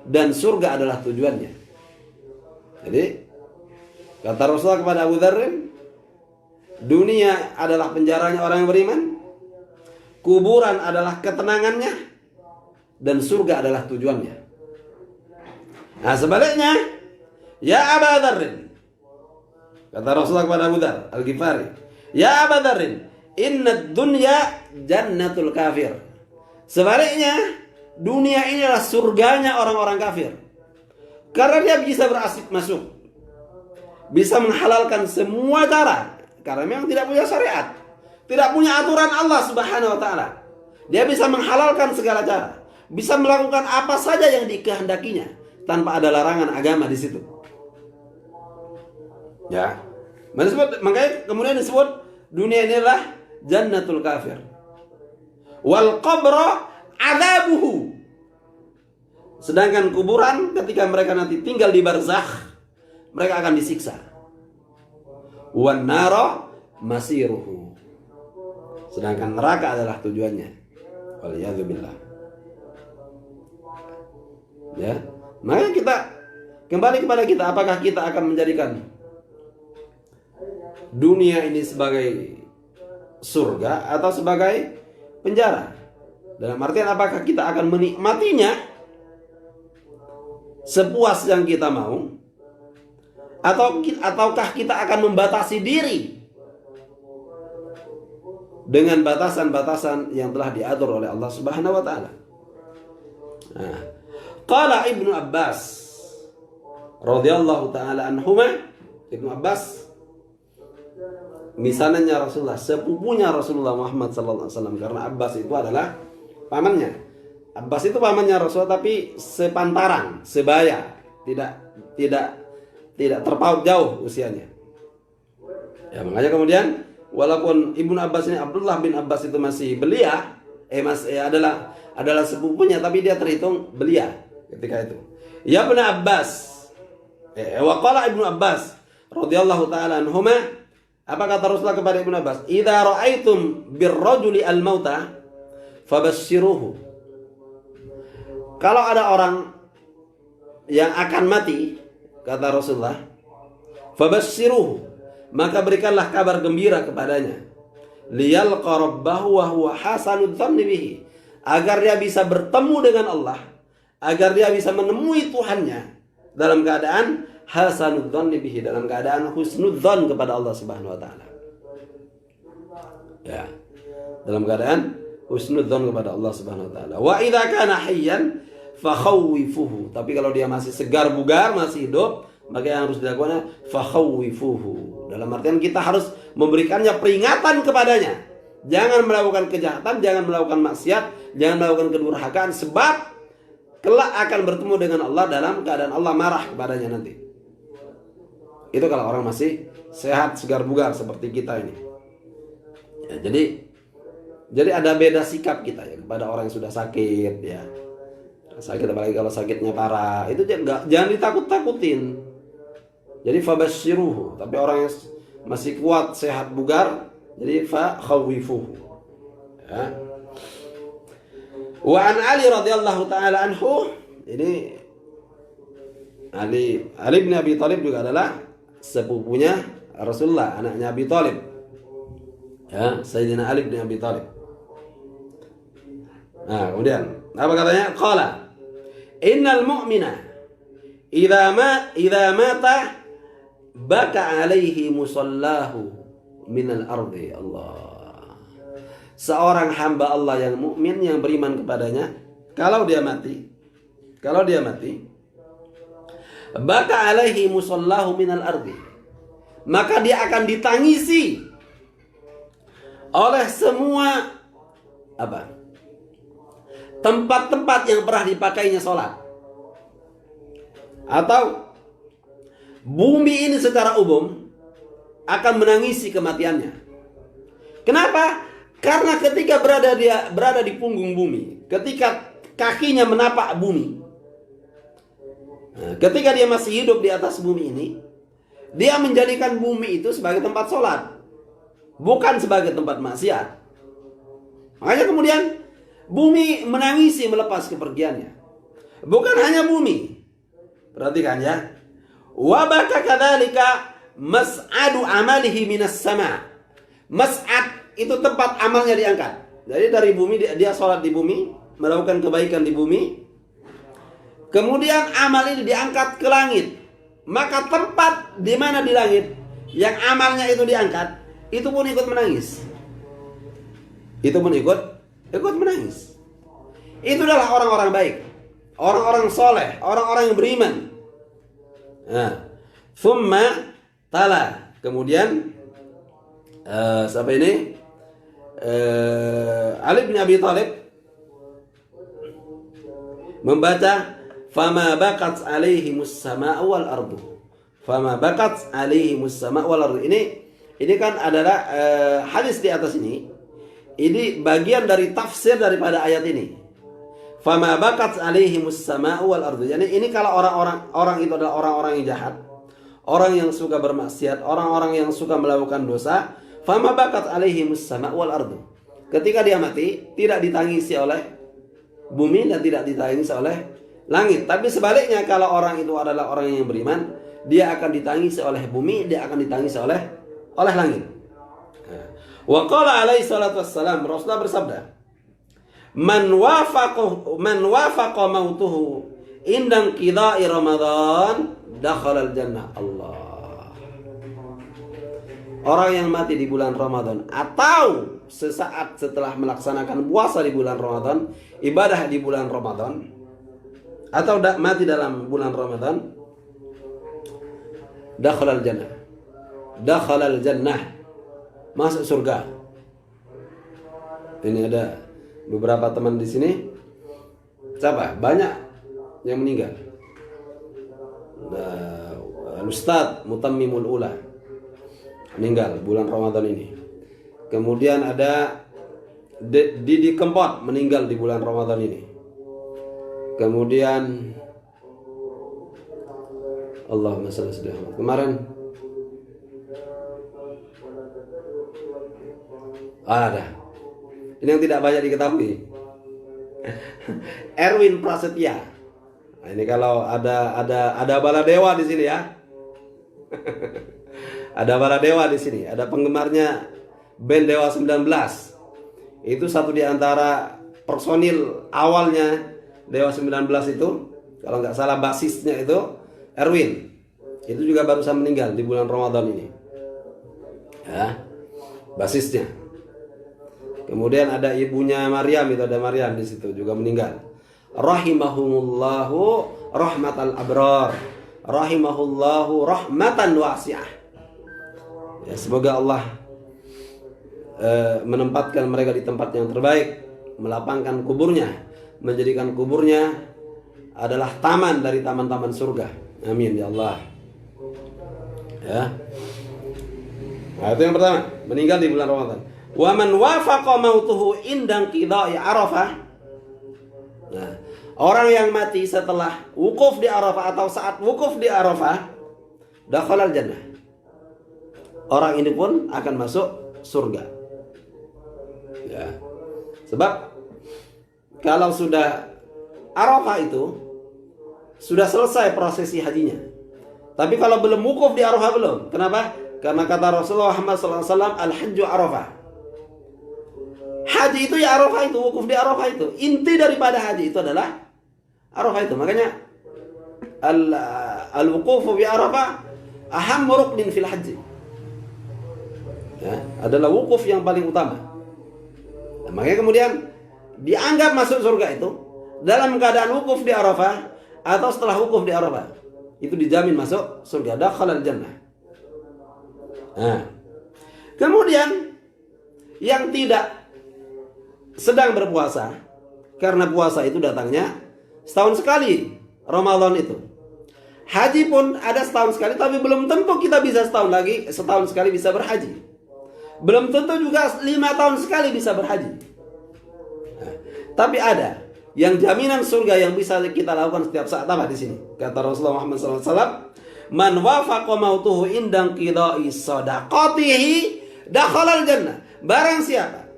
dan surga adalah tujuannya. Jadi kata Rasulullah kepada Abu Dzarrin, dunia adalah penjaranya orang yang beriman, kuburan adalah ketenangannya, dan surga adalah tujuannya. Nah, sebaliknya, ya Aba Dzarrin, kata Rasulullah kepada Abu Dzar Al-Ghifari, ya Aba Dzarrin, inna dunya jannatul kafir. Sebaliknya, dunia ini adalah surganya orang-orang kafir. Karena dia bisa berasik masuk, bisa menghalalkan semua cara, karena memang tidak punya syariat, tidak punya aturan Allah Subhanahu wa taala. Dia bisa menghalalkan segala cara, bisa melakukan apa saja yang dikehendakinya tanpa ada larangan agama di situ. Ya. Makanya kemudian disebut dunia ini adalah jannatul kafir. Wal qabra adabuhu. Sedangkan kuburan ketika mereka nanti tinggal di barzakh, mereka akan disiksa. Wan nara masiruhu. Sedangkan neraka adalah tujuannya. Waliyadzubillah. Ya. Makanya kita kembali kepada kita, apakah kita akan menjadikan dunia ini sebagai surga atau sebagai penjara? Dalam artian apakah kita akan menikmatinya sepuas yang kita mau, ataukah kita akan membatasi diri dengan batasan-batasan yang telah diatur oleh Allah Subhanahu wa taala. Nah, qala Ibnu Abbas radhiyallahu taala anhuma, Ibnu Abbas misalnya Rasulullah, sepupunya Rasulullah Muhammad sallallahu alaihi wasallam, karena Abbas itu adalah pamannya. Abbas itu pamannya Rasulullah, tapi sepantaran, sebaya, tidak terpaut jauh usianya. Ya, makanya kemudian walaupun Ibnu Abbas ini, Abdullah bin Abbas itu masih belia, adalah sepupunya, tapi dia terhitung belia ketika itu. Ya Ibnu Abbas, wa qala Ibnu Abbas radhiyallahu taala anhuma, apa kata Rasulullah kepada Ibnu Abbas? Idza ra'aitum birrajuli al-mauta fabasshiruhu. Kalau ada orang yang akan mati, kata Rasulullah, fabassyiruhu, maka berikanlah kabar gembira kepadanya, liyalqa rabbahu wa huwa hasanud dzanni bihi, agar dia bisa bertemu dengan Allah, agar dia bisa menemui Tuhannya dalam keadaan hasanud dzanni bihi, dalam keadaan husnudzan kepada Allah Subhanahu wa taala. Ya, dalam keadaan husnudzan kepada Allah Subhanahu wa taala. Wa idza kana hayyan fakhawwifuhu, tapi kalau dia masih segar bugar, masih hidup, maka yang harus dilakukan fakhawwifuhu. Dalam artian kita harus memberikannya peringatan kepadanya. Jangan melakukan kejahatan, jangan melakukan maksiat, jangan melakukan kedurhakaan, sebab kelak akan bertemu dengan Allah dalam keadaan Allah marah kepadanya nanti. Itu kalau orang masih sehat, segar bugar seperti kita ini. Ya, jadi ada beda sikap kita ya kepada orang yang sudah sakit ya. Sakit, apalagi kalau sakitnya parah, itu jangan ditakut-takutin. Jadi fabassyiruhu, tapi orang yang masih kuat, sehat, bugar, jadi fakhawwifuhu. Ya. Wa an Ali radhiyallahu taala anhu, ini Ali bin Abi Thalib juga adalah sepupunya Rasulullah, anaknya Abi Thalib. Ya, Sayyidina Ali bin Abi Thalib. Nah, kemudian apa katanya? Qala innal mu'mina idza mata baka alaihi musallahu minal ardi. Allah. Seorang hamba Allah yang mukmin, yang beriman kepadanya, kalau dia mati, baka alaihi musallahu minal ardi, maka dia akan ditangisi oleh semua tempat-tempat yang pernah dipakainya sholat, atau bumi ini secara umum akan menangisi kematiannya. Kenapa? Karena ketika berada di punggung bumi, ketika kakinya menapak bumi, ketika dia masih hidup di atas bumi ini, dia menjadikan bumi itu sebagai tempat sholat, bukan sebagai tempat maksiat. Makanya kemudian bumi menangisi melepas kepergiannya. Bukan hanya bumi, perhatikan ya. Wa baka kadzalika mas'adu amalihi minas sama'. Mas'ad itu tempat amalnya diangkat. Jadi dari bumi dia sholat di bumi, melakukan kebaikan di bumi. Kemudian amal ini diangkat ke langit. Maka tempat di mana di langit yang amalnya itu diangkat, itu pun ikut menangis. Itu pun ikut menangis. Itu adalah orang-orang baik, orang-orang soleh, orang-orang yang beriman. Nah, thumma tala, kemudian siapa ini? Ali bin Abi Thalib membaca fama bakat alaihimus sama'u wal ardu. Fama bakat alaihimus sama'u wal ardu. Ini kan adalah hadis di atas ini. Ini bagian dari tafsir daripada ayat ini. Fama bakat alaihimus sama'u wal ardu. Jadi ini kalau orang itu adalah orang-orang yang jahat, orang yang suka bermaksiat, orang-orang yang suka melakukan dosa, fama bakat alaihimus sama'u wal ardu. Ketika dia mati, tidak ditangisi oleh bumi dan tidak ditangisi oleh langit. Tapi sebaliknya, kalau orang itu adalah orang yang beriman, dia akan ditangisi oleh bumi, dia akan ditangisi oleh langit. Wa qala alaihi salatu wassalam, Rasulullah bersabda, Man wafaqa mautuhu indang qidai Ramadan dakhala al-jannah. Allah. Orang yang mati di bulan Ramadan atau sesaat setelah melaksanakan puasa di bulan Ramadan, ibadah di bulan Ramadan, atau mati dalam bulan Ramadan, dakhala al-jannah. Dakhala al-jannah, masuk surga. Ini ada beberapa teman di sini, siapa? Banyak yang meninggal. Ustadz Mutammimul Ula meninggal bulan Ramadan ini. Kemudian ada Didi Kempot meninggal di bulan Ramadan ini. Kemudian Allahumma shalli ala Muhammad. Kemarin ada. Ini yang tidak banyak diketahui. Erwin Prasetya. Nah, ini kalau ada Baladewa di sini ya. Ada Baladewa di sini, ada penggemarnya band Dewa 19. Itu satu di antara personil awalnya Dewa 19 itu, kalau nggak salah basisnya itu Erwin. Itu juga barusan meninggal di bulan Ramadan ini. Ya, basisnya. Kemudian ada ibunya Maryam, itu ada Maryam di situ juga meninggal. Rahimahumullahu rahmatal abrar. Rahimahullahu rahmatan wasi'ah. Ya, semoga Allah menempatkan mereka di tempat yang terbaik, melapangkan kuburnya, menjadikan kuburnya adalah taman dari taman-taman surga. Amin ya Allah. Ya. Nah, itu yang pertama, meninggal di bulan Ramadan. Wa man wafaqa mautuhu indang qidai Arafah. Nah, orang yang mati setelah wukuf di Arafah atau saat wukuf di Arafah, dakhalal jannah. Orang ini pun akan masuk surga. Ya. Sebab kalau sudah Arafah itu sudah selesai prosesi hajinya. Tapi kalau belum wukuf di Arafah belum. Kenapa? Karena kata Rasulullah Muhammad SAW, al-hajju Arafah. Haji itu ya Arafah itu, wukuf di Arafah itu. Inti daripada haji itu adalah Arafah itu. Makanya al-wuqufu bi Arafah ahammu ruknin fil haji. Ya, adalah wukuf yang paling utama. Nah, makanya kemudian dianggap masuk surga itu dalam keadaan wukuf di Arafah atau setelah wukuf di Arafah. Itu dijamin masuk surga, dakhalal jannah. Nah, kemudian yang tidak sedang berpuasa, karena puasa itu datangnya setahun sekali, Ramadan itu. Haji pun ada setahun sekali, tapi belum tentu kita bisa setahun sekali bisa berhaji. Belum tentu juga 5 tahun sekali bisa berhaji. Nah, tapi ada yang jaminan surga yang bisa kita lakukan setiap saat. Apa di sini? Kata Rasulullah Muhammad SAW, man wafaqa mautuhu indang qidai sadaqatihi dakhalal jannah. Barang siapa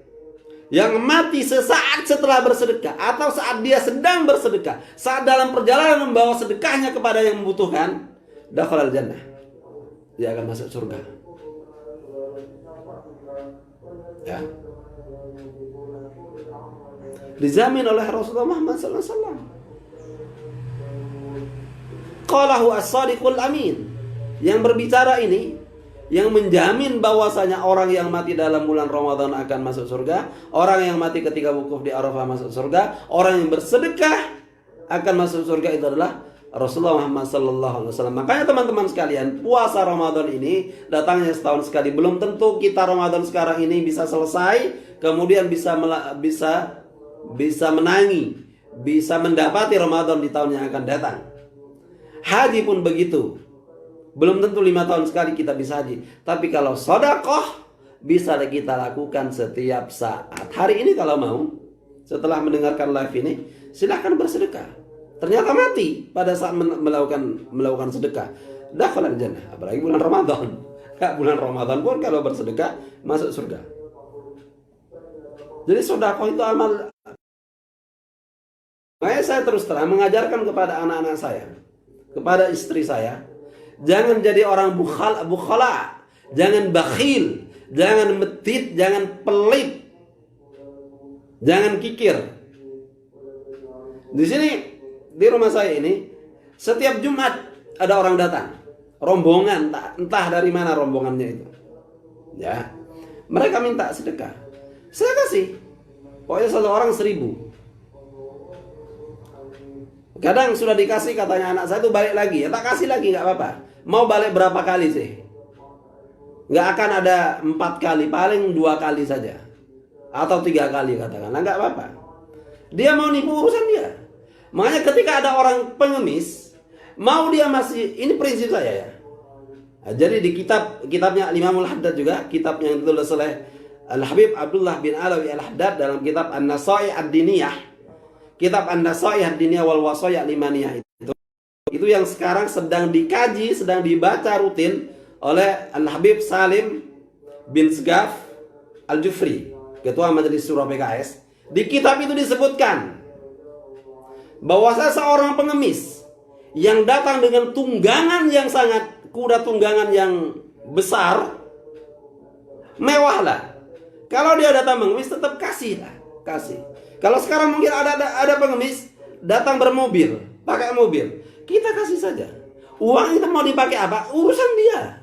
yang mati sesaat setelah bersedekah atau saat dia sedang bersedekah, saat dalam perjalanan membawa sedekahnya kepada yang membutuhkan, dakhalal jannah. Dia akan masuk surga. Ya. Dijamin oleh Rasulullah Muhammad SAW. Qalahu as-sadiqul amin. Yang berbicara ini, yang menjamin bahwasanya orang yang mati dalam bulan Ramadan akan masuk surga, orang yang mati ketika wukuf di Arafah masuk surga, orang yang bersedekah akan masuk surga, itu adalah Rasulullah Muhammad SAW. Makanya teman-teman sekalian, puasa Ramadan ini datangnya setahun sekali. Belum tentu kita Ramadan sekarang ini bisa selesai, kemudian bisa menangi, bisa mendapati Ramadan di tahun yang akan datang. Haji pun begitu. Belum tentu 5 tahun sekali kita bisa haji. Tapi kalau sedekah bisa kita lakukan setiap saat. Hari ini kalau mau, setelah mendengarkan live ini, silahkan bersedekah. Ternyata mati pada saat melakukan sedekah, dakhalal jannah. Apalagi bulan Ramadan. Bulan Ramadan pun kalau bersedekah masuk surga. Jadi sedekah itu amal. Makanya saya terus terang mengajarkan kepada anak-anak saya, kepada istri saya, jangan jadi orang bukhala, jangan bakhil, jangan medit, jangan pelit, jangan kikir. Di sini di rumah saya ini setiap Jumat ada orang datang, rombongan, entah dari mana rombongannya itu. Ya, mereka minta sedekah, saya kasih. Pokoknya satu orang 1.000. Kadang sudah dikasih, katanya anak saya tuh balik lagi, ya tak kasih lagi nggak apa-apa. Mau balik berapa kali sih? Nggak akan ada 4 kali, paling 2 kali saja, atau 3 kali katakanlah, nggak apa-apa. Dia mau nipu urusan dia. Makanya ketika ada orang pengemis, mau dia masih, ini prinsip saya ya. Nah, jadi di kitabnya Imamul Haddad juga, kitab yang ditulis oleh Al-Habib Abdullah bin Alawi Al-Haddad dalam kitab An-Nasai' Ad-Diniyah, kitab An-Nasai' Ad-Diniyah wal Wasaya' Limaniyah itu yang sekarang sedang dikaji, sedang dibaca rutin oleh Al-Habib Salim bin Segaf Al-Jufri, Ketua Majelis Syuro PKS. Di kitab itu disebutkan bahwasanya seorang pengemis yang datang dengan tunggangan yang sangat, kuda tunggangan yang besar, mewah lah. Kalau dia datang mengemis, tetap kasih lah, kasih. Kalau sekarang mungkin ada pengemis datang bermobil, pakai mobil, kita kasih saja. Uang itu mau dipakai apa? Urusan dia.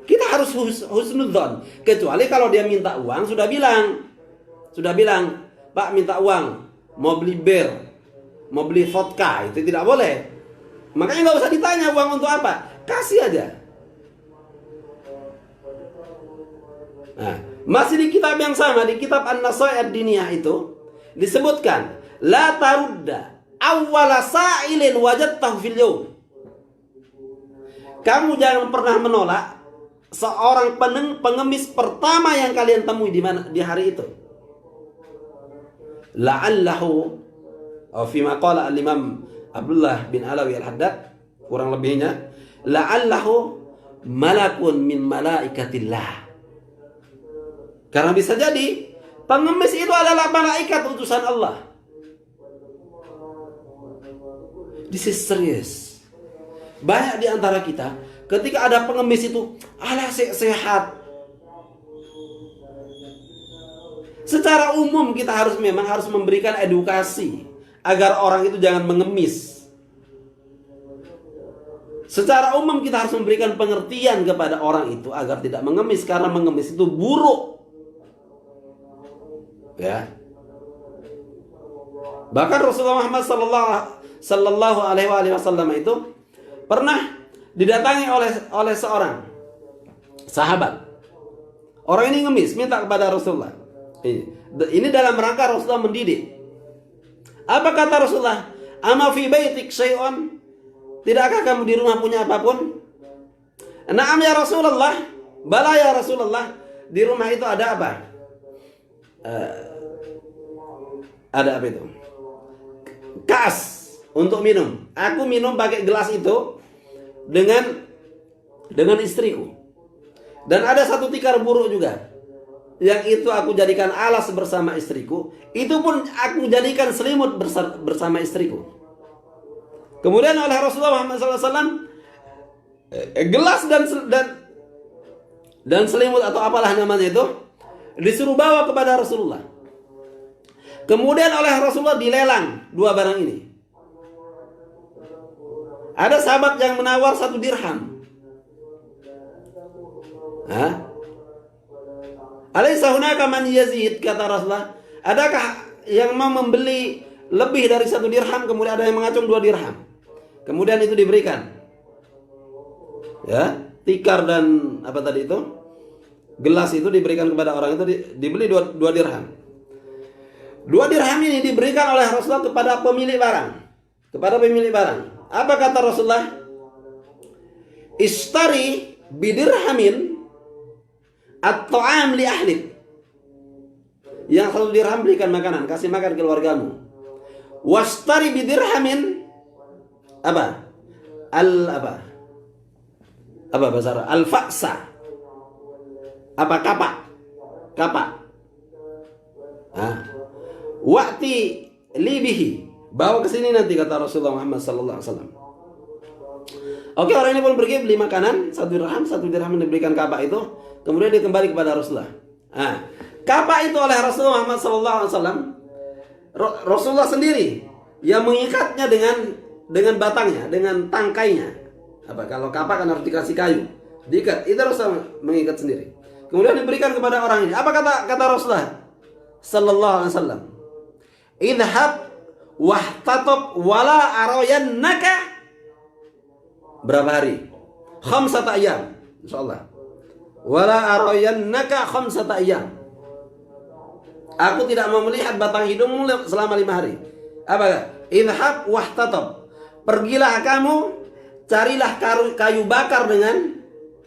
Kita harus husnudzon. Kecuali kalau dia minta uang, sudah bilang, Pak minta uang, mau beli bir, mau beli vodka, itu tidak boleh. Makanya nggak usah ditanya uang untuk apa, kasih aja. Nah, masih di kitab yang sama, di kitab An-Nasaih Ad-Diniyah itu disebutkan, la tarudda awwala sa'ilin wajadtahu fil yawm. Kamu jangan pernah menolak seorang pengemis pertama yang kalian temui di hari itu. La'allahu, fima qala al-Imam Abdullah bin Alawi al-Haddad, kurang lebihnya, la'allahu malakun min malaikatillah. Karena bisa jadi pengemis itu adalah malaikat utusan Allah. This is serious. Banyak di antara kita ketika ada pengemis itu, alah sehat. Secara umum kita memang harus memberikan edukasi agar orang itu jangan mengemis. Secara umum kita harus memberikan pengertian kepada orang itu agar tidak mengemis, karena mengemis itu buruk. Ya. Bahkan Rasulullah Muhammad sallallahu alaihi wasallam itu pernah didatangi oleh seorang sahabat. Orang ini ngemis, minta kepada Rasulullah. Ini dalam rangka Rasulullah mendidik. Apa kata Rasulullah? Ama fi baitik syai'un? Tidakkah kamu di rumah punya apapun? Na'am ya Rasulullah. Bala ya Rasulullah. Di rumah itu ada apa? Ada apa itu? Kas untuk minum. Aku minum pakai gelas itu dengan istriku. Dan ada satu tikar buruk juga, yang itu aku jadikan alas bersama istriku. Itu pun aku jadikan selimut bersama istriku. Kemudian oleh Rasulullah Muhammad SAW, gelas dan selimut atau apalah namanya itu disuruh bawa kepada Rasulullah. Kemudian oleh Rasulullah dilelang dua barang ini. Ada sahabat yang menawar 1 dirham. Alaysa hunaka man yazid, kata Rasulullah. Adakah yang mau membeli lebih dari 1 dirham, kemudian ada yang mengacung 2 dirham. Kemudian itu diberikan. Ya, tikar dan apa tadi itu? Gelas itu diberikan kepada orang itu, dibeli 2 dirham. 2 dirham ini diberikan oleh Rasulullah kepada pemilik barang. Kepada pemilik barang. Apa kata Rasulullah? Ishtari bidirhamin at-ta'am li ahlik. Yang 1 dirham belikan makanan, kasih makan keluargamu. Washtari bidirhamin apa? Apa bahasa Arab? Al-fa'sa. Apa kapak. Wa'ti libihi, bawa ke sini nanti, kata Rasulullah Muhammad sallallahu alaihi wasallam. Oke, orang ini pun pergi beli makanan, 1 dirham yang diberikan kapak itu, kemudian dia kembali kepada Rasulullah. Kapak itu oleh Rasulullah Muhammad sallallahu alaihi wasallam, Rasulullah sendiri yang mengikatnya dengan batangnya, dengan tangkainya. Kalau kapak kan harus dikasih kayu, diikat. Itu Rasulullah mengikat sendiri. Kemudian diberikan kepada orang ini. Apa kata Rasulullah sallallahu alaihi wasallam? Idhab wahtatab wala arayannaka. Berapa hari? 5 ayyam, insyaallah. Wala arayannaka 5 ayyam. Aku tidak mau melihat batang hidungmu selama 5 hari. Apa? Idhab wahtatab. Pergilah kamu, carilah kayu bakar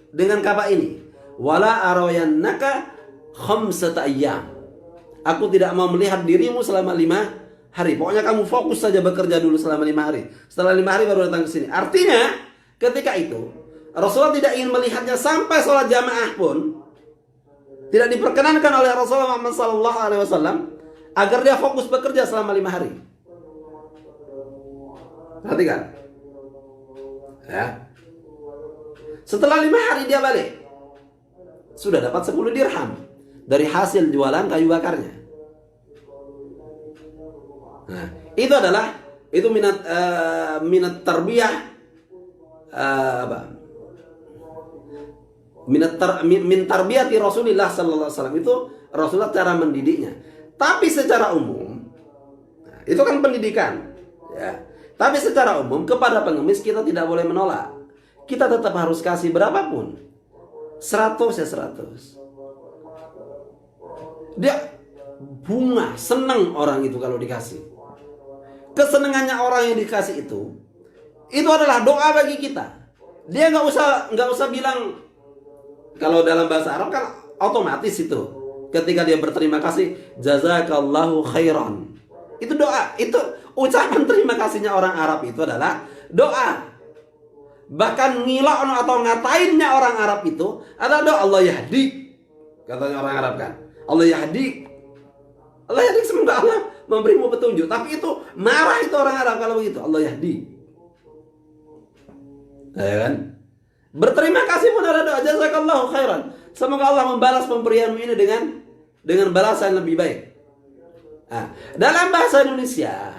dengan kapak ini. Wala arayannaka 5 ayyam. Aku tidak mau melihat dirimu selama 5 hari. Pokoknya kamu fokus saja bekerja dulu selama 5 hari. Setelah 5 hari baru datang ke sini. Artinya ketika itu Rasulullah tidak ingin melihatnya sampai sholat jamaah pun. Tidak diperkenankan oleh Rasulullah Muhammad SAW agar dia fokus bekerja selama 5 hari. Perhatikan. Ya. Setelah 5 hari dia balik, sudah dapat 10 dirham dari hasil jualan kayu bakarnya. Nah, itu adalah minat tarbiyah, apa? Min tarbiyati Rasulullah sallallahu alaihi wasallam, itu Rasulullah cara mendidiknya. Tapi secara umum, nah, itu kan pendidikan, ya. Tapi secara umum kepada pengemis kita tidak boleh menolak. Kita tetap harus kasih berapapun. 100 ya 100. Dia bunga, senang orang itu kalau dikasih. Kesenangannya orang yang dikasih itu adalah doa bagi kita. Dia nggak usah bilang, kalau dalam bahasa Arab kan otomatis itu. Ketika dia berterima kasih, jazakallahu khairan. Itu doa, itu ucapan terima kasihnya orang Arab itu adalah doa. Bahkan ngilon atau ngatainnya orang Arab itu adalah doa. Allah yahdi, katanya orang Arab kan. Allah yahdi. Allah yahdi, semoga Allah memberimu petunjuk. Tapi itu marah itu orang Arab kalau begitu. Allah yahdi. Ya kan? Berterima kasih pun ada doa, jazakallahu khairan. Semoga Allah membalas pemberianmu ini dengan balasan lebih baik. Nah, dalam bahasa Indonesia,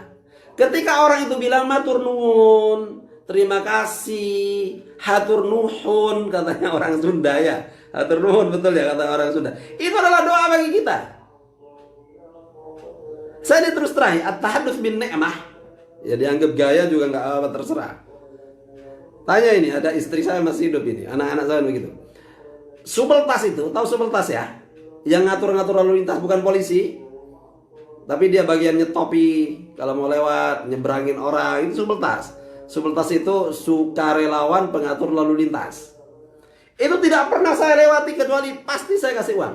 ketika orang itu bilang matur nuwun, terima kasih, hatur nuhun, katanya orang Sunda ya. Hatur nuhun, betul ya kata orang Sunda. Itu adalah doa bagi kita. Saya terus terang, at-tahadduts bin ni'mah, ya dianggap gaya juga nggak apa, terserah. Tanya ini, ada istri saya masih hidup ini, anak-anak saya begitu. Supeltas itu, tahu supeltas ya? Yang ngatur-ngatur lalu lintas, bukan polisi, tapi dia bagian nyetopi kalau mau lewat, nyebrangin orang, itu supeltas. Supeltas itu sukarelawan pengatur lalu lintas. Itu tidak pernah saya lewati kecuali pasti saya kasih uang.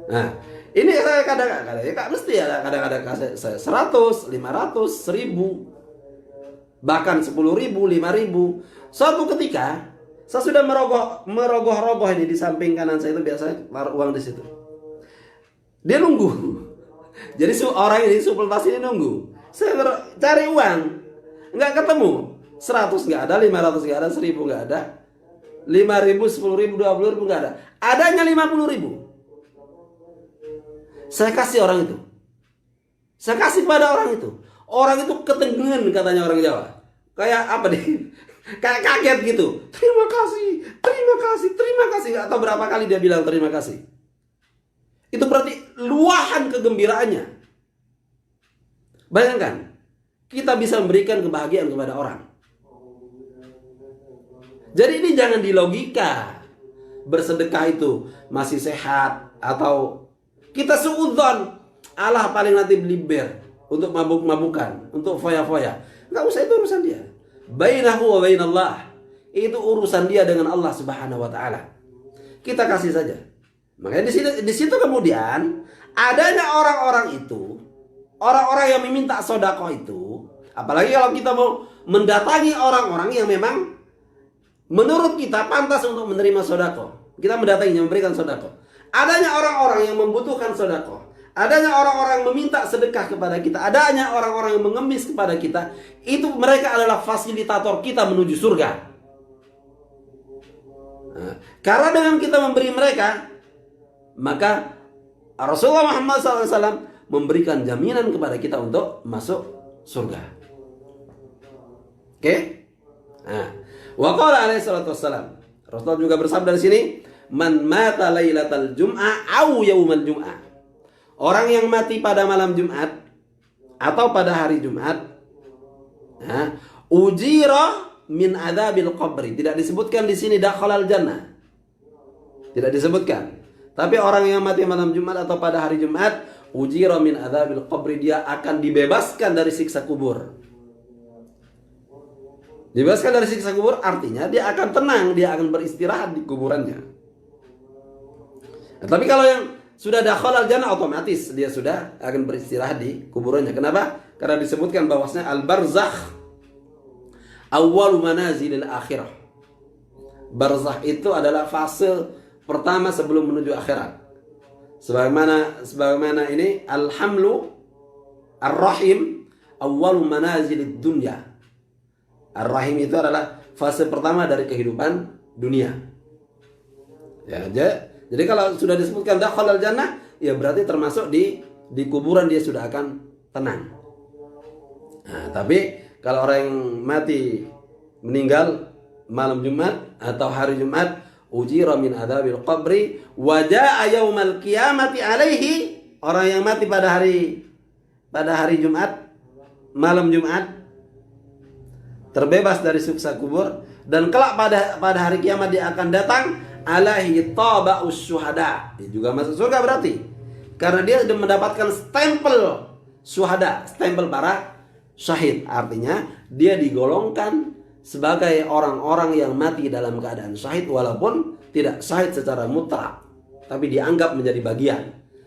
Nah, ini saya kadang-kadang ya mesti ya, kadang-kadang kasih 100, 500, 1000, bahkan 10.000, 5.000. Suatu ketika saya sudah merogoh-rogoh ini di samping kanan saya itu biasanya taruh uang di situ. Dia nunggu. Jadi orang ini supeltas ini nunggu. Saya cari uang, nggak ketemu. 100 nggak ada, 500 nggak ada, 1000 nggak ada, 5.000, 10.000, 20.000 nggak ada. Adanya 50.000. Saya kasih orang itu. Saya kasih pada orang itu. Orang itu ketenggengan katanya orang Jawa. Kayak apa deh? Kayak kaget gitu. Terima kasih, terima kasih, terima kasih. Atau berapa kali dia bilang terima kasih. Itu berarti luahan kegembiraannya. Bayangkan, kita bisa memberikan kebahagiaan kepada orang. Jadi ini jangan dilogika. Bersedekah itu masih sehat, atau kita suudzon, Allah paling nanti beli bir untuk mabuk-mabukan, untuk foya-foya. Nggak usah, itu urusan dia. Bainahu wa bainallah. Itu urusan dia dengan Allah Subhanahu wa taala. Kita kasih saja. Makanya di situ kemudian adanya orang-orang itu, orang-orang yang meminta sedekah itu, apalagi kalau kita mau mendatangi orang-orang yang memang menurut kita pantas untuk menerima sedekah. Kita mendatanginya, memberikan sedekah. Adanya orang-orang yang membutuhkan sedekah, adanya orang-orang yang meminta sedekah kepada kita, adanya orang-orang yang mengemis kepada kita, itu mereka adalah fasilitator kita menuju surga. Nah, karena dengan kita memberi mereka, maka Rasulullah Muhammad SAW memberikan jaminan kepada kita untuk masuk surga. Oke? Nah, wa qala alaihi salatu wassalam, Rasulullah juga bersabda di sini, man mata lailatal jum'ah au yaumal jum'ah. Orang yang mati pada malam Jumat atau pada hari Jumat, nah, ujira min adzabil qabri. Tidak disebutkan di sini dakhalal jannah. Tidak disebutkan. Tapi orang yang mati malam Jumat atau pada hari Jumat, ujira min adzabil qabri, dia akan dibebaskan dari siksa kubur. Dibebaskan dari siksa kubur artinya dia akan tenang, dia akan beristirahat di kuburannya. Nah, tapi kalau yang sudah dakhalal jannah, otomatis dia sudah akan beristirahat di kuburannya. Kenapa? Karena disebutkan bahwasanya al-barzakh awwalu manazilil akhirah. Barzakh itu adalah fase pertama sebelum menuju akhirat. Sebagaimana ini al-hamlu ar-rahim awwalu manazilid dunya. Ar-rahim itu adalah fase pertama dari kehidupan dunia. Ya, jadi kalau sudah disebutkan dakhalal jannah, ya berarti termasuk di kuburan dia sudah akan tenang. Nah, tapi kalau orang yang mati meninggal malam Jumat atau hari Jumat, ujira min adzabil qabri wa jaa yaumal qiyamati alaihi, orang yang mati pada hari Jumat, malam Jumat, terbebas dari siksa kubur, dan kelak pada hari kiamat dia akan datang alaihi taba'us syuhada. Dia juga masuk surga berarti. Karena dia sudah mendapatkan stempel syuhada, stempel para syahid. Artinya dia digolongkan sebagai orang-orang yang mati dalam keadaan syahid walaupun tidak syahid secara mutlak, tapi dianggap menjadi bagian.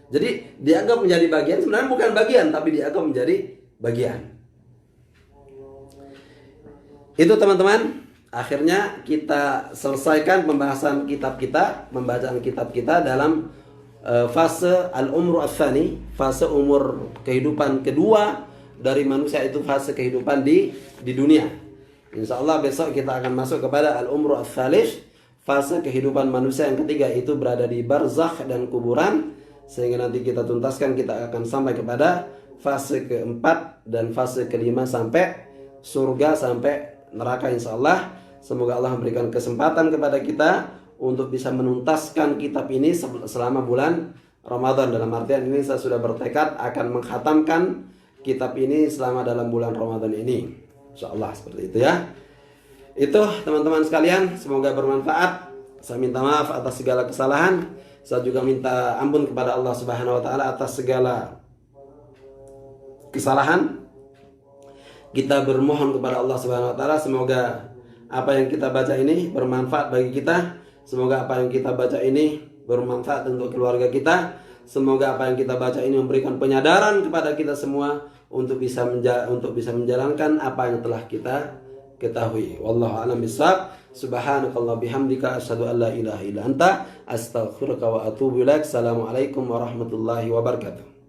Jadi dianggap menjadi bagian, sebenarnya bukan bagian, tapi dianggap menjadi bagian. Itu teman-teman, akhirnya kita selesaikan pembahasan kitab kita, pembacaan kitab kita dalam fase al-umru ats-tsani, fase umur kehidupan kedua dari manusia, itu fase kehidupan di dunia. Insya Allah besok kita akan masuk kepada al-umru ats-tsalits, fase kehidupan manusia yang ketiga, itu berada di barzakh dan kuburan. Sehingga nanti kita tuntaskan, kita akan sampai kepada fase keempat dan fase kelima sampai surga, sampai neraka insya Allah. Semoga Allah memberikan kesempatan kepada kita untuk bisa menuntaskan kitab ini selama bulan Ramadan. Dalam artian ini saya sudah bertekad akan mengkhatamkan kitab ini selama dalam bulan Ramadan ini, insya Allah, seperti itu ya. Itu teman-teman sekalian, semoga bermanfaat. Saya minta maaf atas segala kesalahan. Saya juga minta ampun kepada Allah Subhanahu wa taala atas segala kesalahan. Kita bermohon kepada Allah Subhanahu wa taala semoga apa yang kita baca ini bermanfaat bagi kita. Semoga apa yang kita baca ini bermanfaat untuk keluarga kita. Semoga apa yang kita baca ini memberikan penyadaran kepada kita semua untuk bisa menjalankan apa yang telah kita ketahui. Wallahu a'lam bishawab. Subhanakallah bihamdika asyhadu an la ilaha illa anta astaghfiruka wa atubu ilaik. Assalamualaikum warahmatullahi wabarakatuh.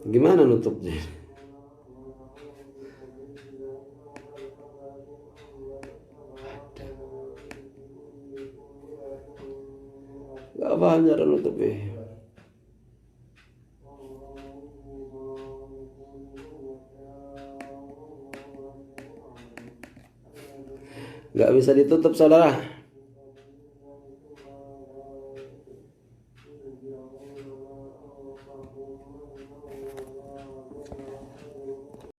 Gimana nutupnya? Gak paham cara nutupnya. Gak bisa ditutup saudara.